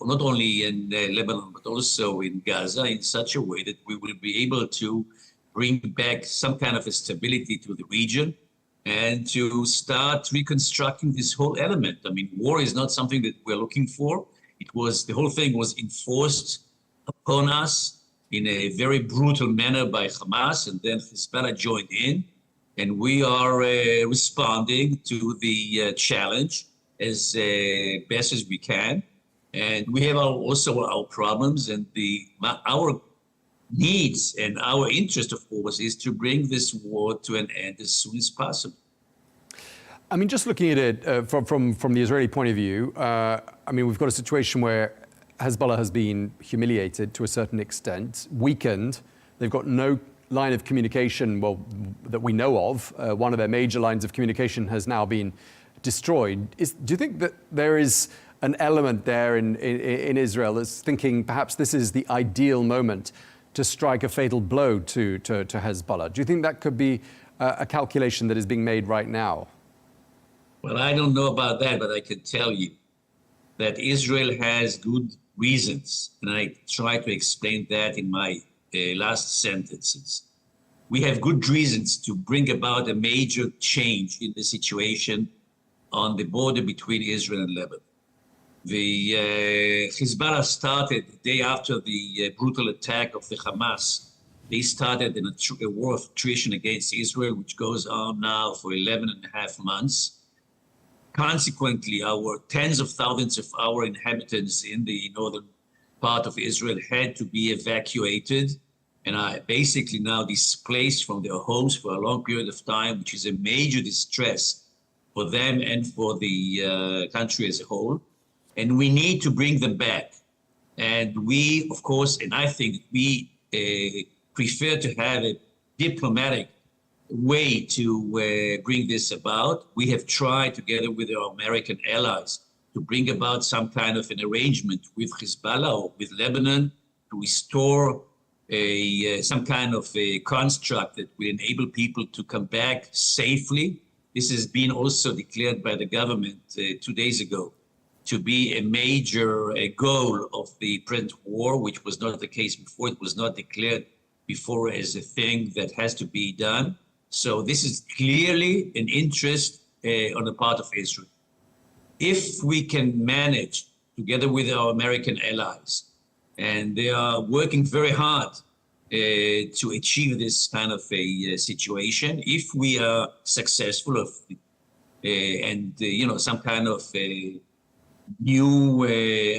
Speaker 15: not only in Lebanon, but also in Gaza, in such a way that we will be able to bring back some kind of a stability to the region and to start reconstructing this whole element. I mean, war is not something that we're looking for. The whole thing was enforced upon us in a very brutal manner by Hamas, and then Hezbollah joined in, and we are responding to the challenge as best as we can. And we have also our problems, and our needs and our interest, of course, is to bring this war to an end as soon as possible.
Speaker 1: I mean, just looking at it from the Israeli point of view, I mean, we've got a situation where Hezbollah has been humiliated to a certain extent, weakened. They've got no line of communication, well, that we know of. One of their major lines of communication has now been destroyed. Do you think that there is an element there in Israel that's thinking perhaps this is the ideal moment to strike a fatal blow to Hezbollah? Do you think that could be a calculation that is being made right now?
Speaker 15: Well, I don't know about that, but I can tell you that Israel has good reasons, and I try to explain that in my last sentences. We have good reasons to bring about a major change in the situation on the border between Israel and Lebanon. The Hezbollah started the day after the brutal attack of the Hamas. They started a war of attrition against Israel, which goes on now for 11 and a half months. Consequently, our tens of thousands of our inhabitants in the northern part of Israel had to be evacuated and are basically now displaced from their homes for a long period of time, which is a major distress for them and for the country as a whole. And we need to bring them back. And we, of course, and I think we prefer to have a diplomatic way to bring this about. We have tried, together with our American allies, to bring about some kind of an arrangement with Hezbollah or with Lebanon to restore some kind of a construct that will enable people to come back safely. This has been also declared by the government 2 days ago to be a major goal of the present war, which was not the case before. It was not declared before as a thing that has to be done. So this is clearly an interest on the part of Israel. If we can manage, together with our American allies, and they are working very hard to achieve this kind of a situation, if we are successful some kind of a new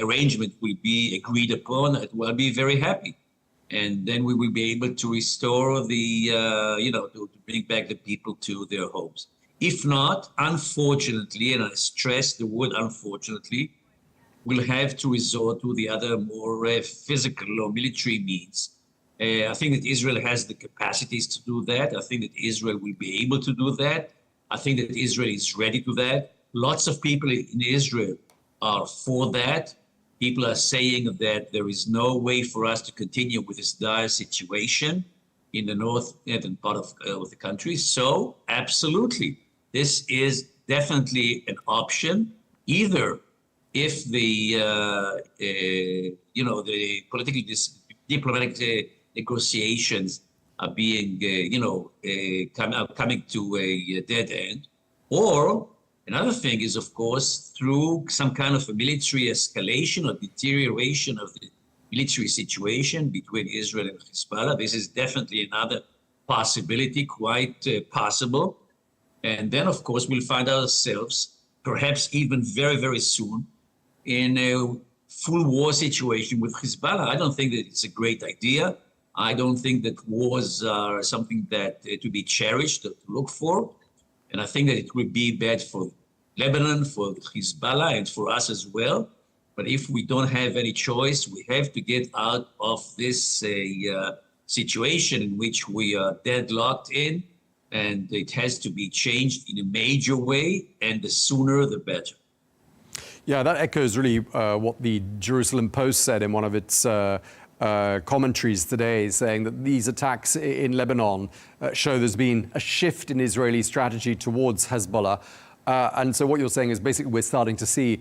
Speaker 15: arrangement will be agreed upon, I will be very happy. And then we will be able to restore to bring back the people to their homes. If not, unfortunately, and I stress the word unfortunately, we'll have to resort to the other more physical or military means. I think that Israel has the capacities to do that. I think that Israel will be able to do that. I think that Israel is ready to that. Lots of people in Israel are for that. People are saying that there is no way for us to continue with this dire situation in the northern part of the country. So, absolutely, this is definitely an option. Either if the diplomatic negotiations are being coming to a dead end, or another thing is, of course, through some kind of a military escalation or deterioration of the military situation between Israel and Hezbollah. This is definitely another possibility, quite possible. And then, of course, we'll find ourselves, perhaps even very, very soon, in a full war situation with Hezbollah. I don't think that it's a great idea. I don't think that wars are something that to be cherished, to look for. And I think that it will be bad for Lebanon, for Hezbollah, and for us as well. But if we don't have any choice, we have to get out of this situation in which we are deadlocked in, and it has to be changed in a major way, and the sooner the better.
Speaker 1: Yeah, that echoes really what the Jerusalem Post said in one of its commentaries today, saying that these attacks in Lebanon show there's been a shift in Israeli strategy towards Hezbollah. And so what you're saying is basically we're starting to see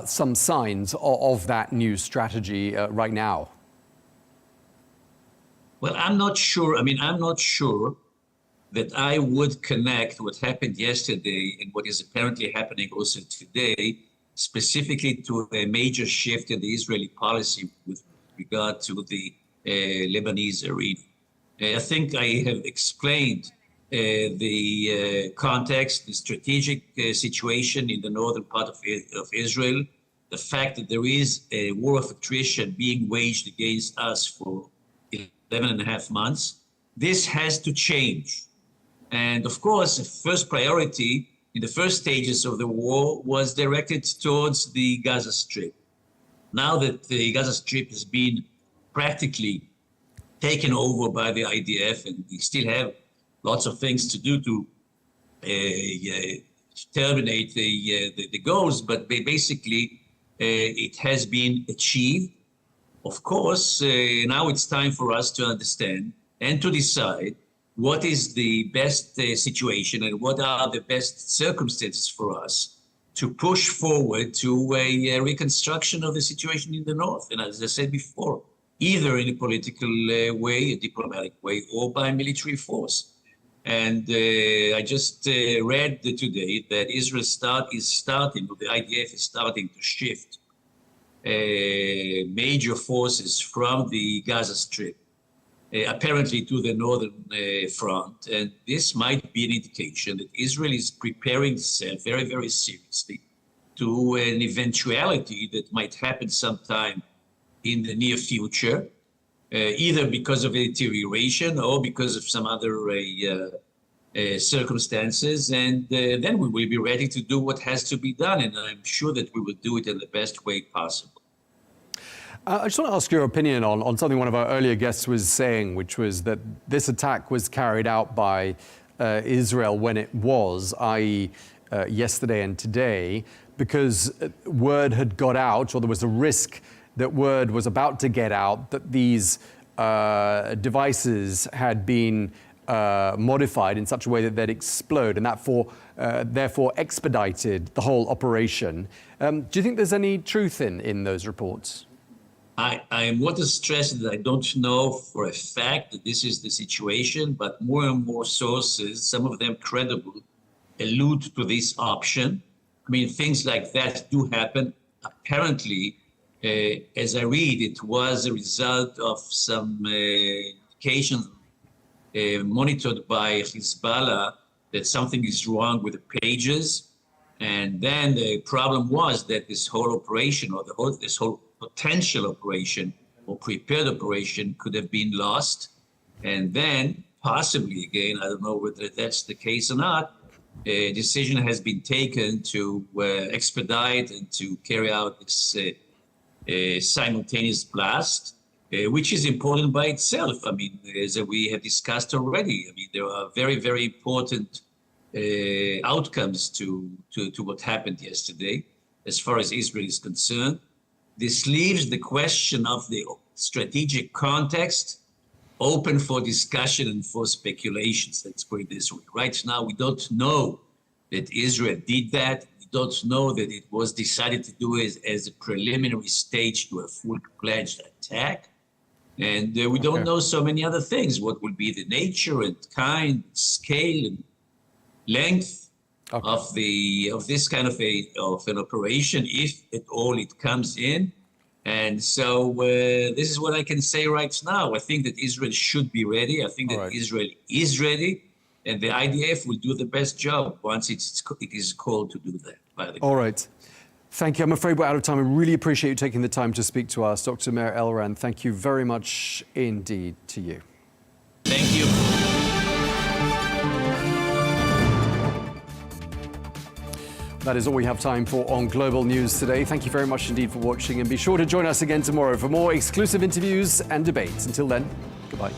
Speaker 1: some signs of that new strategy right now.
Speaker 15: Well, I'm not sure. I mean, I'm not sure that I would connect what happened yesterday and what is apparently happening also today specifically to a major shift in the Israeli policy with regard to the Lebanese arena. I think I have explained the context, the strategic situation in the northern part of Israel, the fact that there is a war of attrition being waged against us for 11 and a half months. This has to change. And of course, the first priority in the first stages of the war was directed towards the Gaza Strip. Now that the Gaza Strip has been practically taken over by the IDF, and we still have lots of things to do to terminate the goals, but basically it has been achieved. Of course, now it's time for us to understand and to decide what is the best situation and what are the best circumstances for us to push forward to a reconstruction of the situation in the north. And as I said before, either in a political way, a diplomatic way, or by military force. And I just read today that Israel is starting, or the IDF is starting to shift major forces from the Gaza Strip, apparently to the northern front. And this might be an indication that Israel is preparing itself very, very seriously to an eventuality that might happen sometime in the near future, either because of a deterioration or because of some other circumstances. And then we will be ready to do what has to be done. And I'm sure that we will do it in the best way possible.
Speaker 1: I just want to ask your opinion on something one of our earlier guests was saying, which was that this attack was carried out by Israel when it was, i.e. Yesterday and today, because word had got out, or there was a risk that word was about to get out, that these devices had been modified in such a way that they'd explode, and therefore expedited the whole operation. Do you think there's any truth in those reports?
Speaker 15: I want to stress that I don't know for a fact that this is the situation, but more and more sources, some of them credible, allude to this option. I mean, things like that do happen. Apparently, as I read, it was a result of some indications monitored by Hezbollah that something is wrong with the pages. And then the problem was that this whole operation, or this whole potential operation or prepared operation, could have been lost. And then possibly, again, I don't know whether that's the case or not, a decision has been taken to expedite and to carry out this simultaneous blast, which is important by itself. I mean, as we have discussed already, I mean, there are very, very important outcomes to what happened yesterday, as far as Israel is concerned. This leaves the question of the strategic context open for discussion and for speculations. Let's put it this way. Right now, we don't know that Israel did that. We don't know that it was decided to do it as a preliminary stage to a full-fledged attack. And we don't know so many other things. What will be the nature and kind, scale, and length of this kind of an operation, if at all it comes in. And so this is what I can say right now. I think that Israel should be ready. I think that Israel is ready, and the IDF will do the best job once it is called to do that.
Speaker 1: All right. Thank you. I'm afraid we're out of time. I really appreciate you taking the time to speak to us. Dr. Meir Elran, thank you very much indeed to you.
Speaker 15: Thank you.
Speaker 1: That is all we have time for on Global News today. Thank you very much indeed for watching, and be sure to join us again tomorrow for more exclusive interviews and debates. Until then, goodbye.